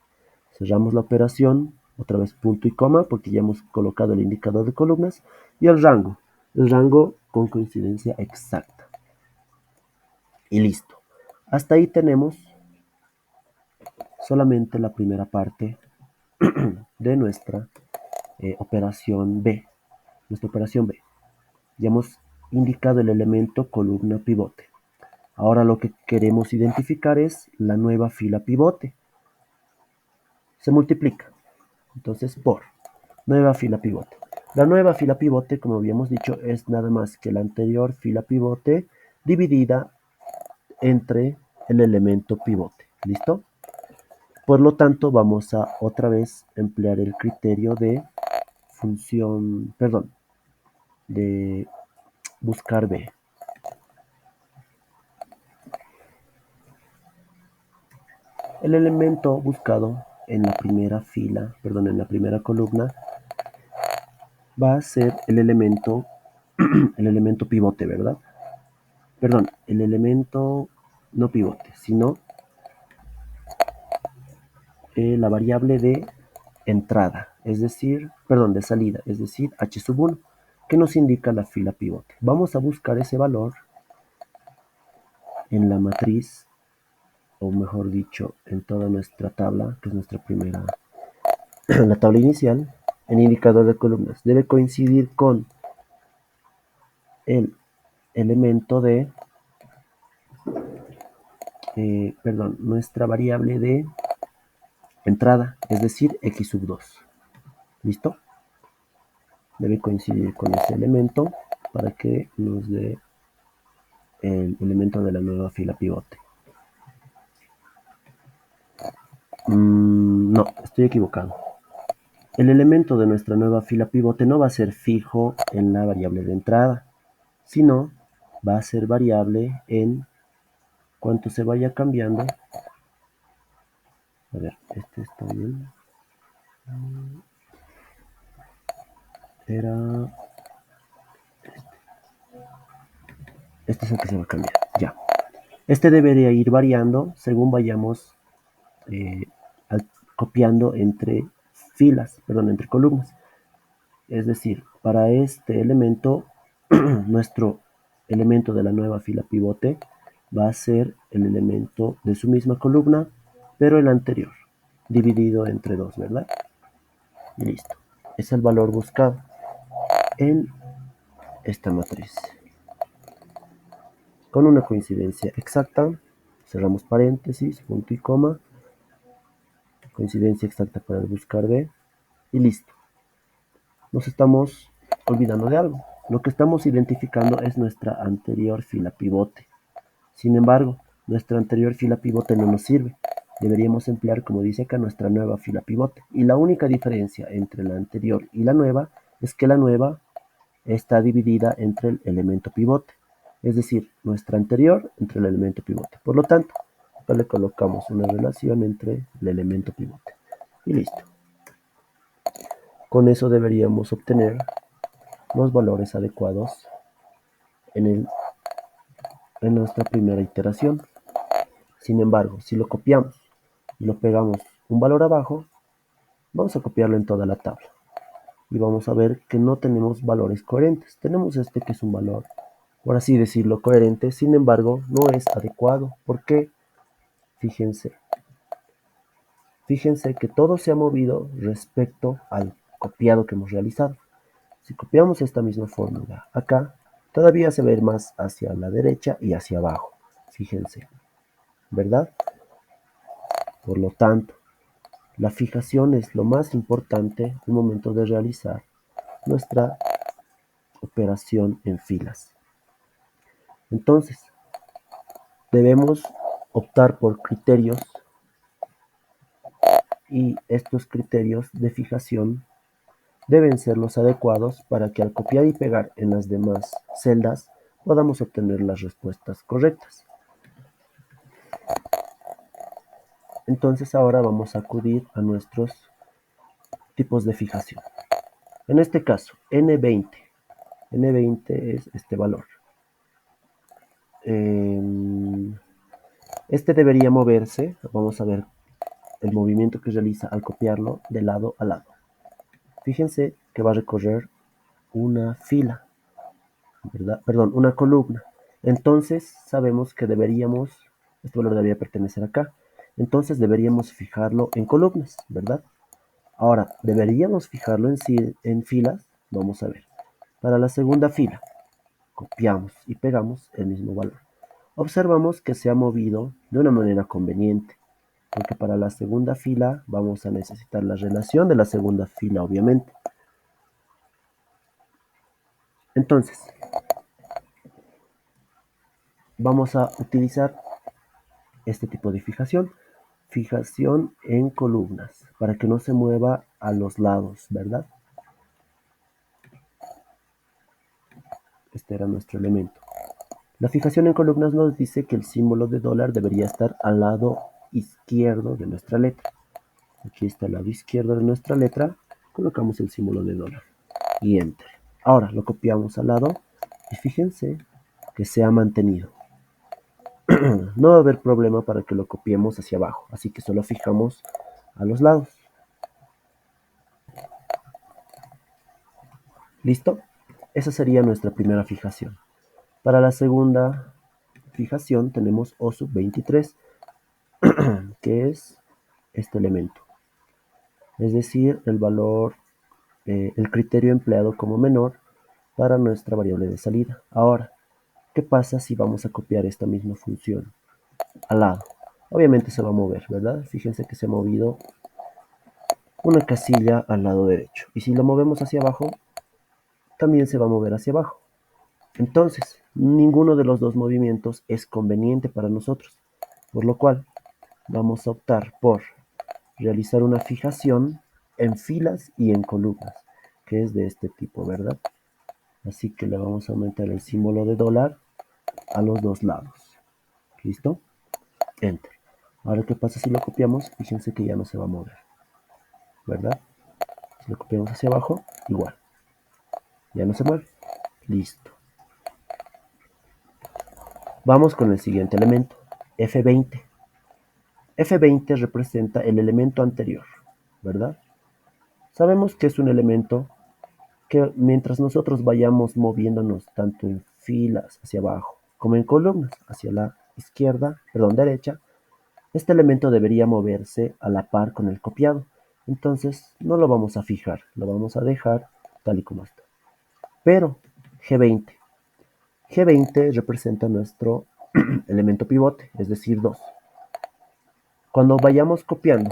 Cerramos la operación, otra vez punto y coma, porque ya hemos colocado el indicador de columnas, y el rango con coincidencia exacta. Y listo. Hasta ahí tenemos solamente la primera parte de nuestra operación B. Nuestra operación B. Ya hemos indicado el elemento columna pivote. Ahora lo que queremos identificar es la nueva fila pivote. Se multiplica. Entonces, por nueva fila pivote. La nueva fila pivote, como habíamos dicho, es nada más que la anterior fila pivote dividida entre el elemento pivote. ¿Listo? Por lo tanto, vamos a otra vez emplear el criterio de función, perdón, de buscar B. El elemento buscado en la primera fila, perdón, en la primera columna, va a ser el elemento pivote, ¿verdad? Perdón, el elemento no pivote, sino la variable de entrada, es decir, perdón, de salida, es decir, h sub 1, que nos indica la fila pivote. Vamos a buscar ese valor en la matriz, o mejor dicho, en toda nuestra tabla, que es nuestra primera, la tabla inicial, en indicador de columnas. Debe coincidir con el elemento de, perdón, nuestra variable de entrada, es decir, x sub 2. ¿Listo? Debe coincidir con ese elemento para que nos dé el elemento de la nueva fila pivote. No, estoy equivocado. El elemento de nuestra nueva fila pivote no va a ser fijo en la variable de entrada, sino va a ser variable en cuanto se vaya cambiando. A ver, este está bien. Era... Este es el que se va a cambiar. Ya. Este debería ir variando según vayamos eh, copiando entre filas, perdón, entre columnas. Es decir, para este elemento, nuestro elemento de la nueva fila pivote va a ser el elemento de su misma columna, pero el anterior, dividido entre dos, ¿verdad? Y listo. Es el valor buscado en esta matriz. Con una coincidencia exacta, cerramos paréntesis, punto y coma, coincidencia exacta para buscar B, y listo. Nos estamos olvidando de algo. Lo que estamos identificando es nuestra anterior fila pivote. Sin embargo, nuestra anterior fila pivote no nos sirve. Deberíamos emplear, como dice acá, nuestra nueva fila pivote. Y la única diferencia entre la anterior y la nueva es que la nueva está dividida entre el elemento pivote. Es decir, nuestra anterior entre el elemento pivote. Por lo tanto, acá le colocamos una relación entre el elemento pivote. Y listo. Con eso deberíamos obtener los valores adecuados en nuestra primera iteración. Sin embargo, si lo copiamos y lo pegamos un valor abajo, vamos a copiarlo en toda la tabla. Y vamos a ver que no tenemos valores coherentes. Tenemos este que es un valor, por así decirlo, coherente. Sin embargo, no es adecuado. ¿Por qué? Fíjense. Fíjense que todo se ha movido respecto al copiado que hemos realizado. Si copiamos esta misma fórmula acá, todavía se va a ir más hacia la derecha y hacia abajo. Fíjense, ¿verdad? Por lo tanto, la fijación es lo más importante al momento de realizar nuestra operación en filas. Entonces, debemos optar por criterios y estos criterios de fijación deben ser los adecuados para que al copiar y pegar en las demás celdas podamos obtener las respuestas correctas. Entonces ahora vamos a acudir a nuestros tipos de fijación. En este caso, N20. N20 es este valor. Este debería moverse, vamos a ver el movimiento que realiza al copiarlo de lado a lado. Fíjense que va a recorrer una fila, ¿verdad? Perdón, una columna. Entonces sabemos que este valor debería pertenecer acá. Entonces deberíamos fijarlo en columnas, ¿verdad? Ahora, deberíamos fijarlo en filas. Vamos a ver. Para la segunda fila, copiamos y pegamos el mismo valor. Observamos que se ha movido de una manera conveniente, porque para la segunda fila vamos a necesitar la relación de la segunda fila, obviamente. Entonces, vamos a utilizar este tipo de fijación en columnas, para que no se mueva a los lados, ¿verdad? Este era nuestro elemento. La fijación en columnas nos dice que el símbolo de dólar debería estar al lado izquierdo de nuestra letra. Aquí está el lado izquierdo de nuestra letra, colocamos el símbolo de dólar y Enter. Ahora lo copiamos al lado y fíjense que se ha mantenido. No va a haber problema para que lo copiemos hacia abajo, así que solo fijamos a los lados. ¿Listo? Esa sería nuestra primera fijación. Para la segunda fijación tenemos O sub 23, que es este elemento. Es decir, el criterio empleado como menor para nuestra variable de salida. Ahora, ¿qué pasa si vamos a copiar esta misma función al lado? Obviamente se va a mover, ¿verdad? Fíjense que se ha movido una casilla al lado derecho. Y si lo movemos hacia abajo, también se va a mover hacia abajo. Entonces, ninguno de los dos movimientos es conveniente para nosotros, por lo cual vamos a optar por realizar una fijación en filas y en columnas, que es de este tipo, ¿verdad? Así que le vamos a aumentar el símbolo de dólar a los dos lados. ¿Listo? Enter. Ahora, ¿qué pasa si lo copiamos? Fíjense que ya no se va a mover, ¿verdad? Si lo copiamos hacia abajo, igual. Ya no se mueve. Listo. Vamos con el siguiente elemento, F20. F20 representa el elemento anterior, ¿verdad? Sabemos que es un elemento que mientras nosotros vayamos moviéndonos tanto en filas hacia abajo como en columnas hacia la izquierda, perdón, derecha, este elemento debería moverse a la par con el copiado. Entonces no lo vamos a fijar, lo vamos a dejar tal y como está. Pero G20. G20 representa nuestro elemento pivote, es decir, 2. Cuando vayamos copiando,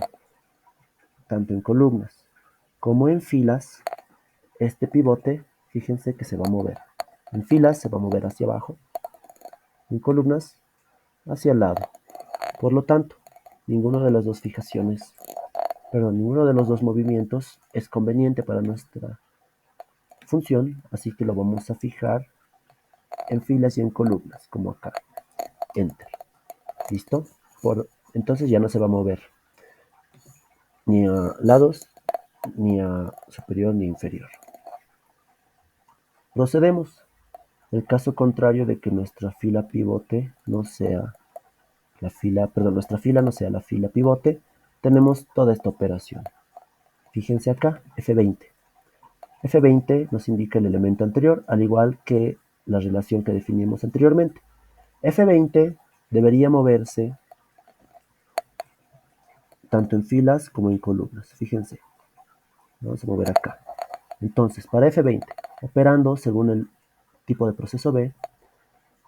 tanto en columnas como en filas, este pivote, fíjense que se va a mover. En filas se va a mover hacia abajo, en columnas hacia el lado. Por lo tanto, ninguno de las dos ninguno de los dos movimientos es conveniente para nuestra función, así que lo vamos a fijar en filas y en columnas, como acá. Enter. ¿Listo? Entonces ya no se va a mover ni a lados, ni a superior ni inferior. Procedemos. El caso contrario de que nuestra fila pivote no sea nuestra fila no sea la fila pivote, tenemos toda esta operación. Fíjense acá, F20. F20 nos indica el elemento anterior, al igual que la relación que definimos anteriormente. F20 debería moverse tanto en filas como en columnas. Fíjense, vamos a mover acá. Entonces, para F20, operando según el tipo de proceso B,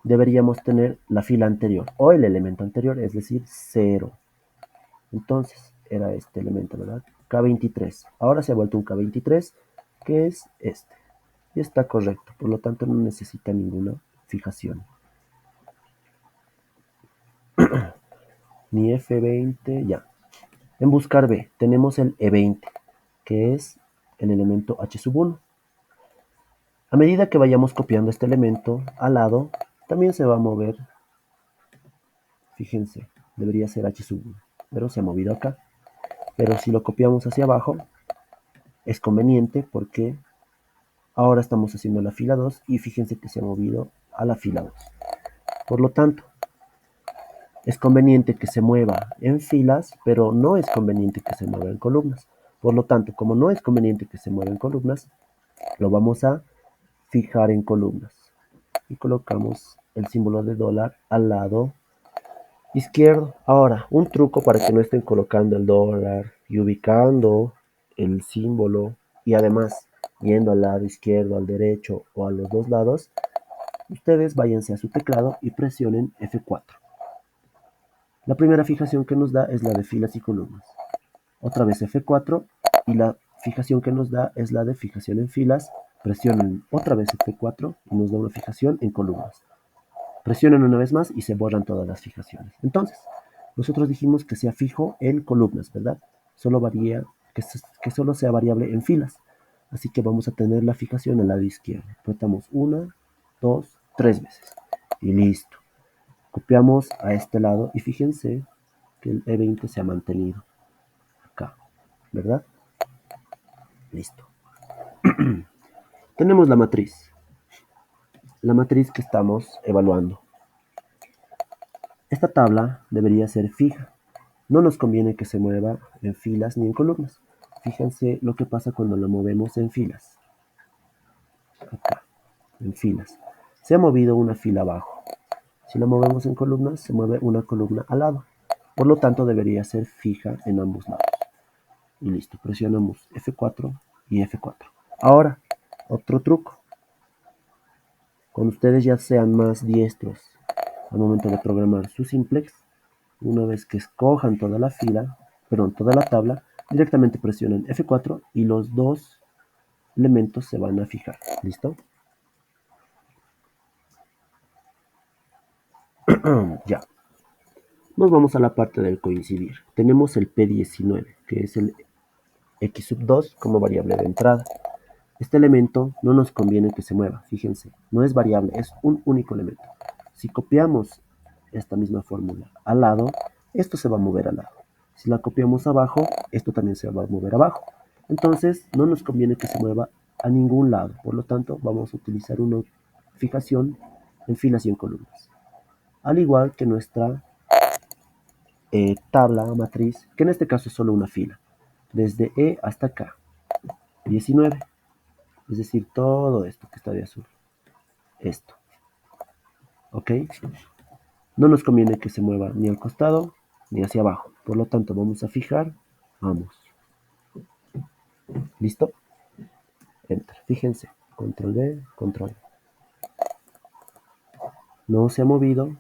deberíamos tener la fila anterior o el elemento anterior, es decir, 0. Entonces, era este elemento, ¿verdad? K23. Ahora se ha vuelto un K23, que es este. y está correcto, por lo tanto no necesita ninguna fijación. Ni F20, ya. En buscar B tenemos el E20, que es el elemento H1. A medida que vayamos copiando este elemento al lado, también se va a mover, fíjense, debería ser H1, pero se ha movido acá. Pero si lo copiamos hacia abajo, es conveniente porque ahora estamos haciendo la fila 2 y fíjense que se ha movido a la fila 2. Por lo tanto, es conveniente que se mueva en filas, pero no es conveniente que se mueva en columnas. Por lo tanto, como no es conveniente que se mueva en columnas, lo vamos a fijar en columnas. Y colocamos el símbolo de dólar al lado izquierdo. Ahora, un truco para que no estén colocando el dólar y ubicando el símbolo y además yendo al lado izquierdo, al derecho o a los dos lados, ustedes váyanse a su teclado y presionen F4. La primera fijación que nos da es la de filas y columnas. Otra vez F4 y la fijación que nos da es la de fijación en filas. Presionen otra vez F4 y nos da una fijación en columnas. Presionen una vez más y se borran todas las fijaciones. Entonces, nosotros dijimos que sea fijo en columnas, ¿verdad? Solo varía, que solo sea variable en filas. Así que vamos a tener la fijación al lado izquierdo. Apretamos una, dos, tres veces. Y listo. Copiamos a este lado y fíjense que el E20 se ha mantenido acá, ¿verdad? Listo. Tenemos la matriz que estamos evaluando. Esta tabla debería ser fija. No nos conviene que se mueva en filas ni en columnas. Fíjense lo que pasa cuando la movemos en filas. Acá, en filas. Se ha movido una fila abajo. Si la movemos en columnas, se mueve una columna al lado. Por lo tanto, debería ser fija en ambos lados. Y listo, presionamos F4 y F4. Ahora, otro truco. Cuando ustedes ya sean más diestros al momento de programar su simplex, una vez que escojan toda la fila, perdón, toda la tabla, directamente presionan F4 y los dos elementos se van a fijar. ¿Listo? Ya. Nos vamos a la parte del coincidir. Tenemos el P19, que es el X sub 2 como variable de entrada. Este elemento no nos conviene que se mueva, fíjense, no es variable, es un único elemento. Si copiamos esta misma fórmula al lado, esto se va a mover al lado. Si la copiamos abajo, esto también se va a mover abajo. Entonces, no nos conviene que se mueva a ningún lado. Por lo tanto, vamos a utilizar una fijación en filas y en columnas. Al igual que nuestra tabla matriz, que en este caso es solo una fila, desde E hasta acá, 19. Es decir, todo esto que está de azul. Esto. ¿Ok? No nos conviene que se mueva ni al costado ni hacia abajo. Por lo tanto, vamos a fijar. Vamos. ¿Listo? Enter. Fíjense. Control D, control. No se ha movido.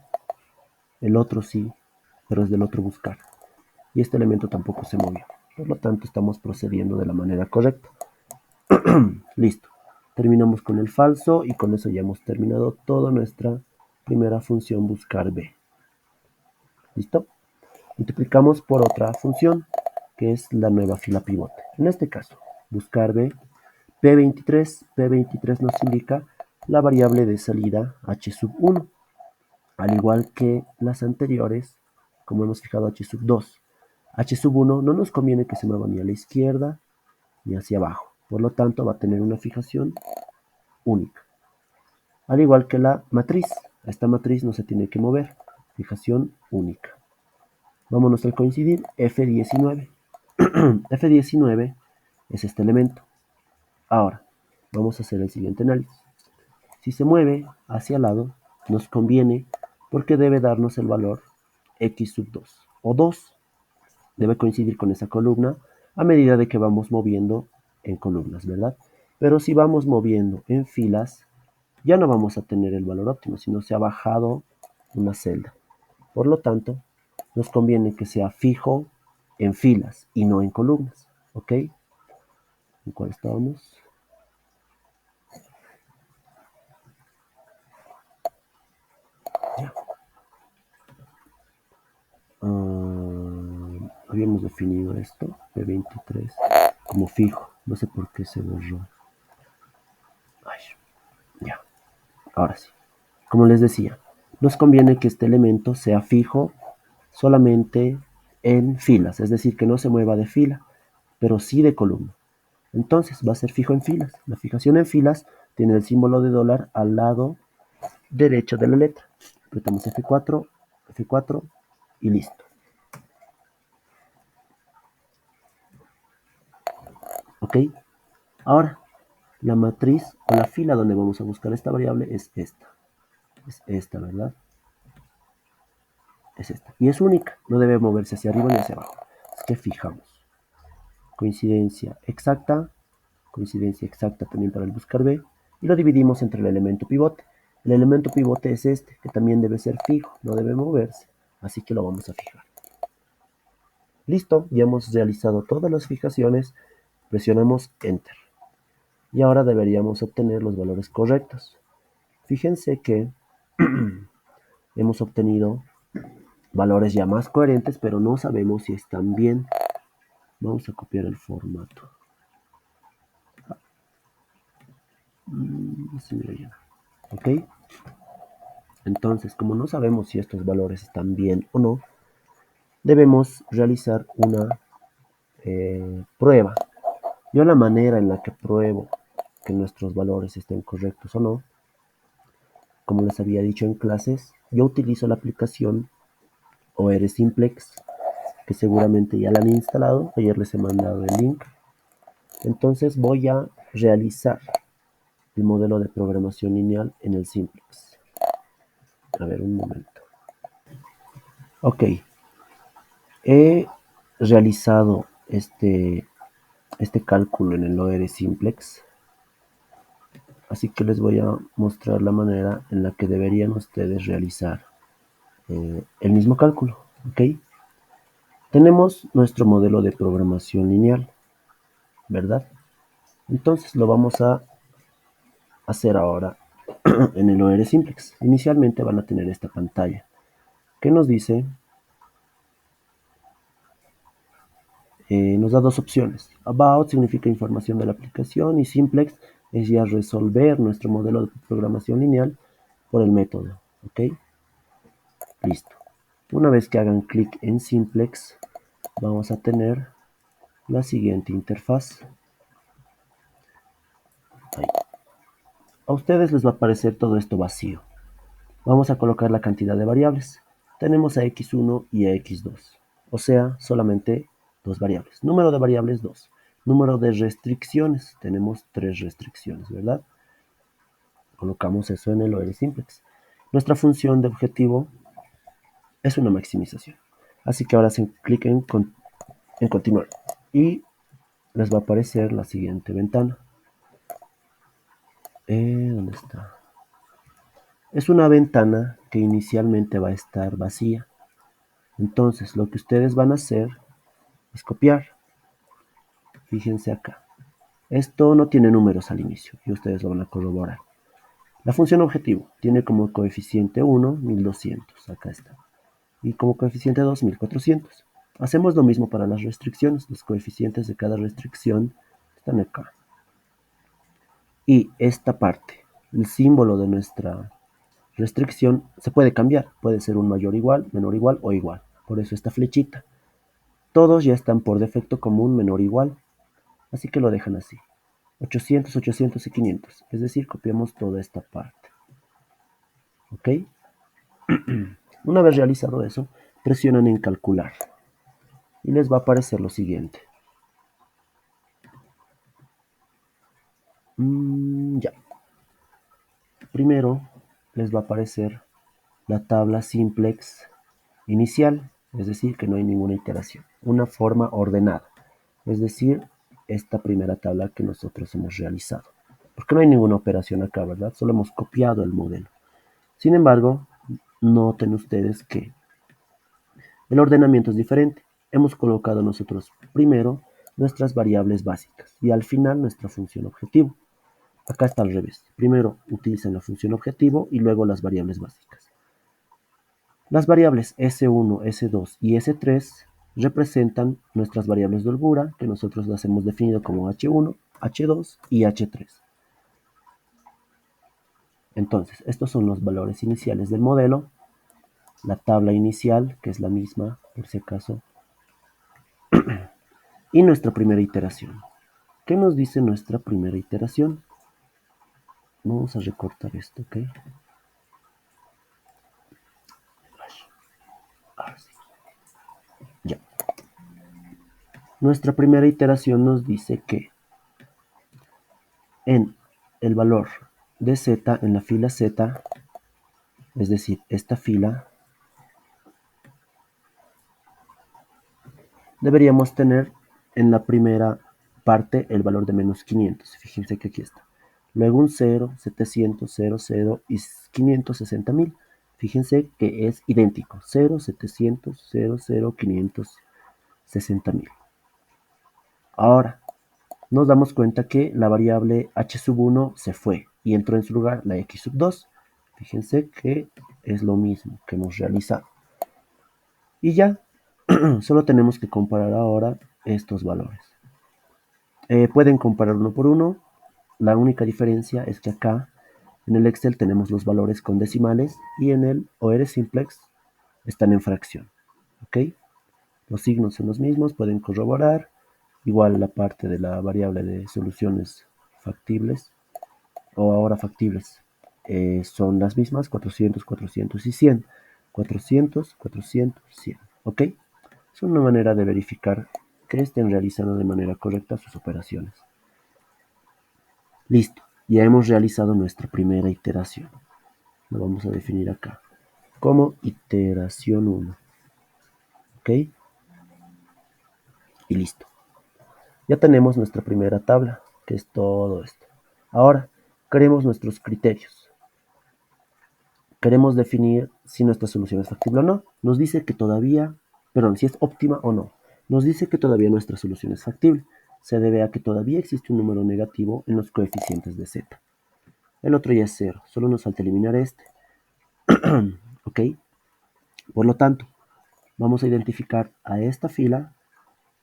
El otro sí, pero es del otro buscar. Y este elemento tampoco se movió. Por lo tanto, estamos procediendo de la manera correcta. Listo. Terminamos con el falso y con eso ya hemos terminado toda nuestra primera función buscar B. ¿Listo? Multiplicamos por otra función, que es la nueva fila pivote. En este caso, buscar B, P23. P23 nos indica la variable de salida H sub 1, al igual que las anteriores, como hemos fijado H sub 2. H sub 1 no nos conviene que se mueva ni a la izquierda ni hacia abajo. Por lo tanto, va a tener una fijación única. Al igual que la matriz. Esta matriz no se tiene que mover. Fijación única. Vámonos al coincidir, F19. F19 es este elemento. Ahora, vamos a hacer el siguiente análisis. Si se mueve hacia el lado, nos conviene porque debe darnos el valor X sub 2 o 2. Debe coincidir con esa columna a medida de que vamos moviendo en columnas, ¿verdad? Pero si vamos moviendo en filas, ya no vamos a tener el valor óptimo, sino se ha bajado una celda. Por lo tanto, nos conviene que sea fijo en filas y no en columnas. ¿Ok? ¿En cuál estábamos? Habíamos definido esto, P23, como fijo. No sé por qué se borró. Ay, ya, ahora sí. Como les decía, nos conviene que este elemento sea fijo solamente en filas, es decir, que no se mueva de fila, pero sí de columna. Entonces va a ser fijo en filas. La fijación en filas tiene el símbolo de dólar al lado derecho de la letra. Apretamos F4, F4 y listo. ¿Ok? Ahora, la matriz o la fila donde vamos a buscar esta variable es esta. Es esta, ¿verdad? Es esta. Y es única. No debe moverse hacia arriba ni hacia abajo. Así que fijamos. Coincidencia exacta también para el buscar B, y lo dividimos entre el elemento pivote. El elemento pivote es este, que también debe ser fijo, no debe moverse, así que lo vamos a fijar. Listo, ya hemos realizado todas las fijaciones, presionamos Enter. Y ahora deberíamos obtener los valores correctos. Fíjense que hemos obtenido valores ya más coherentes, pero no sabemos si están bien. Vamos a copiar el formato. ¿Ok? Entonces, como no sabemos si estos valores están bien o no, debemos realizar una prueba. Yo la manera en la que pruebo que nuestros valores estén correctos o no, como les había dicho en clases, yo utilizo la aplicación OR Simplex, que seguramente ya la han instalado, ayer les he mandado el link. Entonces voy a realizar el modelo de programación lineal en el Simplex. A ver, un momento. Ok, he realizado este cálculo en el OR Simplex, así que les voy a mostrar la manera en la que deberían ustedes realizar el mismo cálculo. ¿Ok? Tenemos nuestro modelo de programación lineal, ¿verdad? Entonces lo vamos a hacer ahora en el OR Simplex. Inicialmente van a tener esta pantalla que nos dice, nos da dos opciones. About significa información de la aplicación y Simplex es ya resolver nuestro modelo de programación lineal por el método. ¿Ok? Listo. Una vez que hagan clic en Simplex, vamos a tener la siguiente interfaz. Ahí. A ustedes les va a aparecer todo esto vacío. Vamos a colocar la cantidad de variables. Tenemos a x1 y a x2, o sea, solamente dos variables. Número de variables 2. Número de restricciones, tenemos 3 restricciones, ¿verdad? Colocamos eso en el OR Simplex. Nuestra función de objetivo es una maximización. Así que ahora hacen clic en continuar y les va a aparecer la siguiente ventana. ¿Dónde está? Es una ventana que inicialmente va a estar vacía. Entonces lo que ustedes van a hacer es copiar. Fíjense acá. Esto no tiene números al inicio y ustedes lo van a corroborar. La función objetivo tiene como coeficiente 1, 1200. Acá está. Y como coeficiente 2, 1400. Hacemos lo mismo para las restricciones. Los coeficientes de cada restricción están acá. Y esta parte, el símbolo de nuestra restricción, se puede cambiar. Puede ser un mayor igual, menor igual o igual. Por eso esta flechita. Todos ya están por defecto como un menor igual. Así que lo dejan así. 800, 800 y 500. Es decir, copiamos toda esta parte. ¿Ok? Una vez realizado eso, presionan en calcular. Y les va a aparecer lo siguiente. Ya. Primero les va a aparecer la tabla simplex inicial, es decir, que no hay ninguna iteración. Una forma ordenada, es decir, esta primera tabla que nosotros hemos realizado. Porque no hay ninguna operación acá, ¿verdad? Solo hemos copiado el modelo. Sin embargo, noten ustedes que el ordenamiento es diferente. Hemos colocado nosotros primero nuestras variables básicas y al final nuestra función objetivo. Acá está al revés. Primero utilizan la función objetivo y luego las variables básicas. Las variables S1, S2 y S3 representan nuestras variables de holgura que nosotros las hemos definido como H1, H2 y H3. Entonces, estos son los valores iniciales del modelo, la tabla inicial, que es la misma, por si acaso, y nuestra primera iteración. ¿Qué nos dice nuestra primera iteración? Vamos a recortar esto, ¿ok? Ahora sí. Ya. Nuestra primera iteración nos dice que en el valor de z en la fila z, es decir, esta fila, deberíamos tener en la primera parte el valor de menos 500. Fíjense que aquí está. Luego un 0, 700, 0, 0 y 560.000. Fíjense que es idéntico. 0, 700, 0, 0, 560.000. Ahora, nos damos cuenta que la variable h1 se fue y entró en su lugar la x2. Fíjense que es lo mismo que hemos realizado. Y ya, solo tenemos que comparar ahora estos valores. Pueden comparar uno por uno. La única diferencia es que acá en el Excel tenemos los valores con decimales y en el OR Simplex están en fracción. ¿Ok? Los signos son los mismos, pueden corroborar. Igual la parte de la variable de soluciones factibles o ahora factibles son las mismas, 400, 400 y 100. 400, 400, 100. ¿Ok? Es una manera de verificar que estén realizando de manera correcta sus operaciones. Listo, ya hemos realizado nuestra primera iteración. Lo vamos a definir acá como iteración 1. ¿Ok? Y listo. Ya tenemos nuestra primera tabla, que es todo esto. Ahora, queremos nuestros criterios. Queremos definir si nuestra solución es factible o no. Nos dice que todavía, perdón, si es óptima o no. Nos dice que todavía nuestra solución es factible. Se debe a que todavía existe un número negativo en los coeficientes de z. El otro ya es 0. Solo nos falta eliminar este. ¿Ok? Por lo tanto, vamos a identificar a esta fila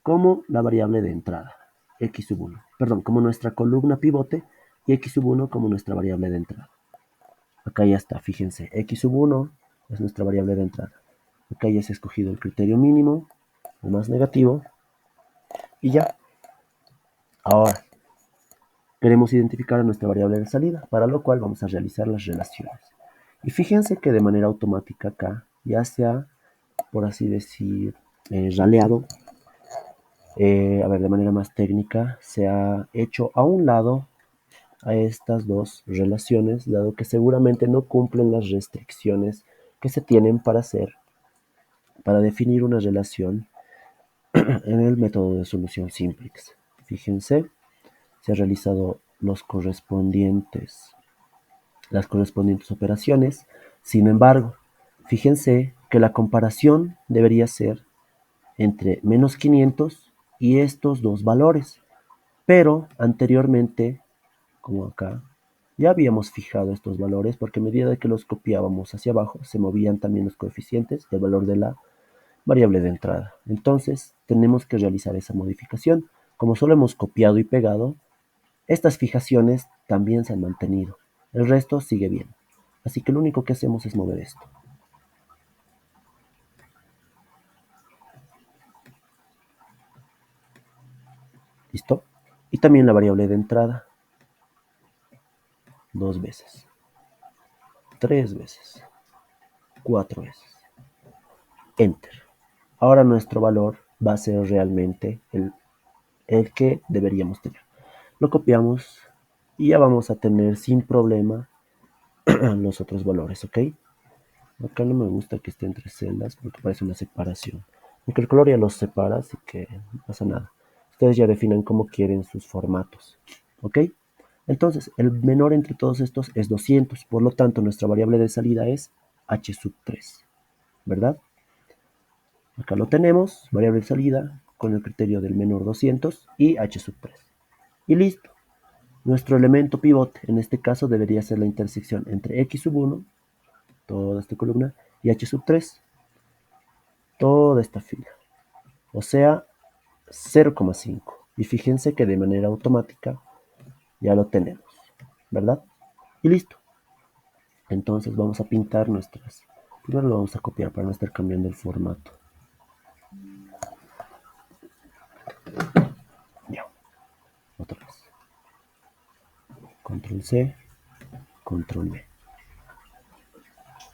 como la variable de entrada, x sub 1. Perdón, como nuestra columna pivote y x sub 1 como nuestra variable de entrada. Acá ya está, fíjense, x sub 1 es nuestra variable de entrada. Acá ya se ha escogido el criterio mínimo, el más negativo, y ya. Ahora, queremos identificar a nuestra variable de salida, para lo cual vamos a realizar las relaciones. Y fíjense que de manera automática acá ya se ha, por así decir, raleado, a ver, de manera más técnica, se ha hecho a un lado a estas dos relaciones, dado que seguramente no cumplen las restricciones que se tienen para definir una relación en el método de solución simplex. Fíjense, se han realizado las correspondientes operaciones. Sin embargo, fíjense que la comparación debería ser entre menos 500 y estos dos valores. Pero anteriormente, como acá, ya habíamos fijado estos valores porque a medida que los copiábamos hacia abajo, se movían también los coeficientes del valor de la variable de entrada. Entonces, tenemos que realizar esa modificación. Como solo hemos copiado y pegado, estas fijaciones también se han mantenido. El resto sigue bien. Así que lo único que hacemos es mover esto. ¿Listo? Y también la variable de entrada. 2 veces. 3 veces. 4 veces. Enter. Ahora nuestro valor va a ser realmente el que deberíamos tener. Lo copiamos y ya vamos a tener sin problema los otros valores, ¿ok? Acá no me gusta que esté entre celdas porque parece una separación. Aunque el color ya los separa, así que no pasa nada. Ustedes ya definan cómo quieren sus formatos, ¿ok? Entonces, el menor entre todos estos es 200, por lo tanto, nuestra variable de salida es h sub 3, ¿verdad? Acá lo tenemos, variable de salida con el criterio del menor 200 y h sub 3. Y listo. Nuestro elemento pivote en este caso debería ser la intersección entre x sub 1, toda esta columna, y h sub 3 toda esta fila, o sea, 0,5. Y fíjense que de manera automática ya lo tenemos, ¿verdad? Y listo. Entonces vamos a pintar nuestras. Primero lo vamos a copiar para no estar cambiando el formato. Ya, otra vez. Control C, Control V.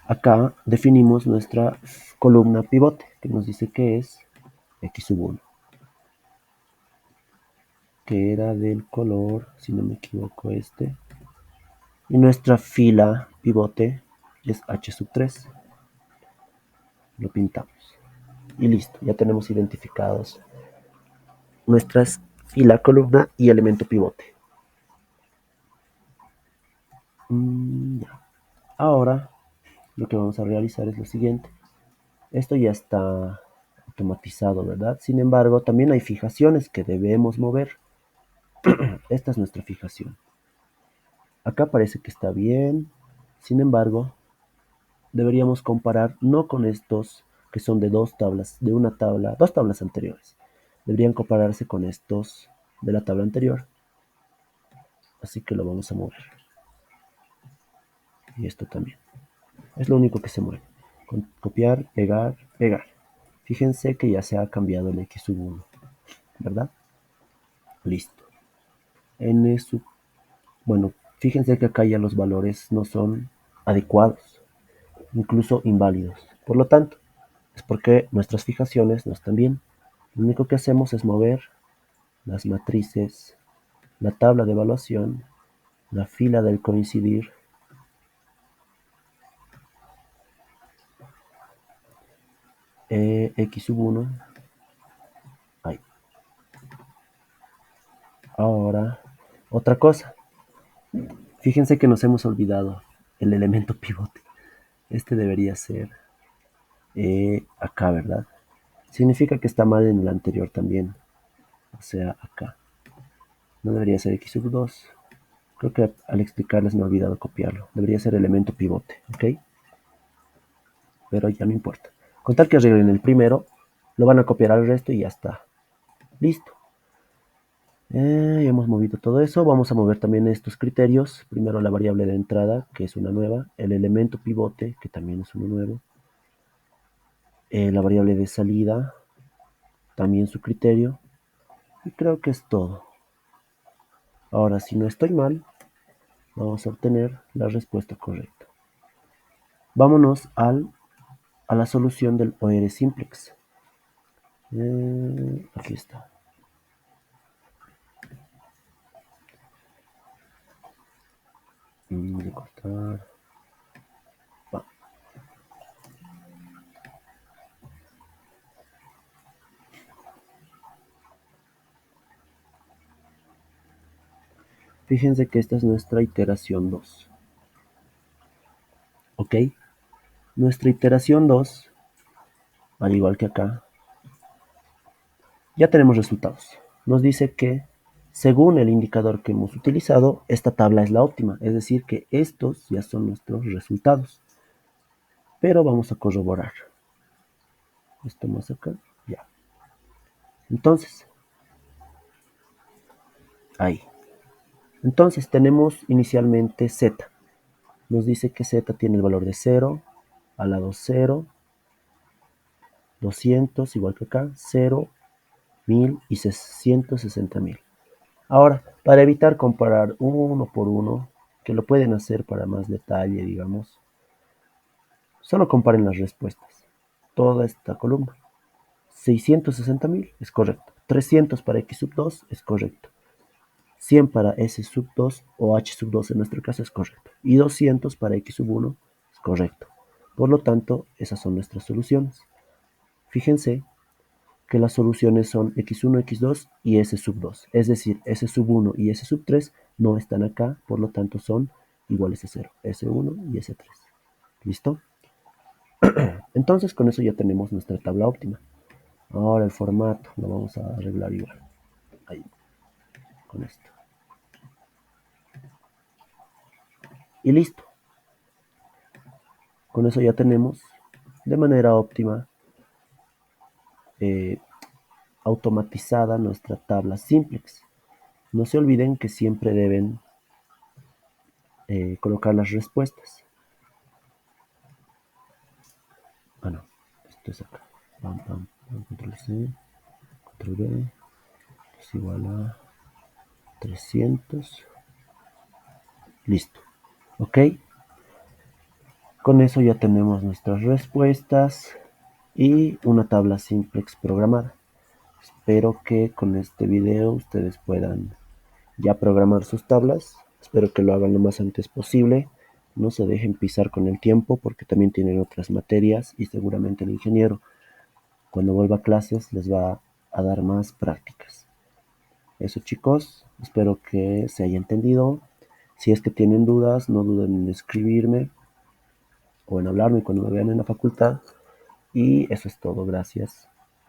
Acá definimos nuestra columna pivote, que nos dice que es X sub 1, que era del color, si no me equivoco, este. Y nuestra fila pivote es H sub 3. Lo pintamos. Y listo, ya tenemos identificados nuestras fila, columna y elemento pivote. Ya. Ahora lo que vamos a realizar es lo siguiente. Esto ya está automatizado, ¿verdad? Sin embargo, también hay fijaciones que debemos mover. Esta es nuestra fijación. Acá parece que está bien. Sin embargo, deberíamos comparar no con estos que son de dos tablas, de una tabla, dos tablas anteriores. Deberían compararse con estos de la tabla anterior. Así que lo vamos a mover. Y esto también. Es lo único que se mueve. Copiar, pegar, pegar. Fíjense que ya se ha cambiado el X sub 1, ¿verdad? Listo. N sub... Bueno, fíjense que acá ya los valores no son adecuados, incluso inválidos. Por lo tanto, es porque nuestras fijaciones no están bien. Lo único que hacemos es mover las matrices, la tabla de evaluación, la fila del coincidir, X sub 1. Ahí. Ahora, otra cosa. Fíjense que nos hemos olvidado el elemento pivote. Este debería ser acá, ¿verdad? Significa que está mal en el anterior también. O sea, acá. No debería ser X sub 2. Creo que al explicarles me he olvidado copiarlo. Debería ser elemento pivote, ¿ok? Pero ya no importa. Con tal que arreglen el primero, lo van a copiar al resto y ya está. Listo. Ya hemos movido todo eso. Vamos a mover también estos criterios. Primero la variable de entrada, que es una nueva. El elemento pivote, que también es uno nuevo. La variable de salida, también su criterio. Y creo que es todo. Ahora, si no estoy mal, vamos a obtener la respuesta correcta. Vámonos a la solución del OR simplex. Aquí está. Voy a cortar. Va. Fíjense que esta es nuestra iteración 2. ¿Ok? Nuestra iteración 2, al igual que acá, ya tenemos resultados. Nos dice que, según el indicador que hemos utilizado, esta tabla es la óptima. Es decir, que estos ya son nuestros resultados. Pero vamos a corroborar. Esto más acá, ya. Entonces, ahí. Entonces tenemos inicialmente z. Nos dice que z tiene el valor de 0, al lado 0, 200, igual que acá, 0, 1000 y 160.000. Ahora, para evitar comparar uno por uno, que lo pueden hacer para más detalle, digamos, solo comparen las respuestas. Toda esta columna. 660.000 es correcto. 300 para x sub 2 es correcto. 100 para S sub 2 o H sub 2 en nuestro caso es correcto. Y 200 para X sub 1 es correcto. Por lo tanto, esas son nuestras soluciones. Fíjense que las soluciones son X1, X2 y S sub 2. Es decir, S sub 1 y S sub 3 no están acá, por lo tanto son iguales a 0. S1 y S3. ¿Listo? Entonces con eso ya tenemos nuestra tabla óptima. Ahora el formato lo vamos a arreglar igual. Ahí, con esto. Y listo. Con eso ya tenemos de manera óptima, eh, automatizada nuestra tabla simplex. No se olviden que siempre deben colocar las respuestas. Ah, no, esto es acá. Pam, pam, pam, control C, control V, es igual a 300. Listo. Ok. Con eso ya tenemos nuestras respuestas y una tabla simplex programada. Espero que con este video ustedes puedan ya programar sus tablas. Espero que lo hagan lo más antes posible. No se dejen pisar con el tiempo porque también tienen otras materias y seguramente el ingeniero cuando vuelva a clases les va a dar más prácticas. Eso chicos, espero que se haya entendido. Si es que tienen dudas, no duden en escribirme o en hablarme cuando me vean en la facultad. Y eso es todo, gracias.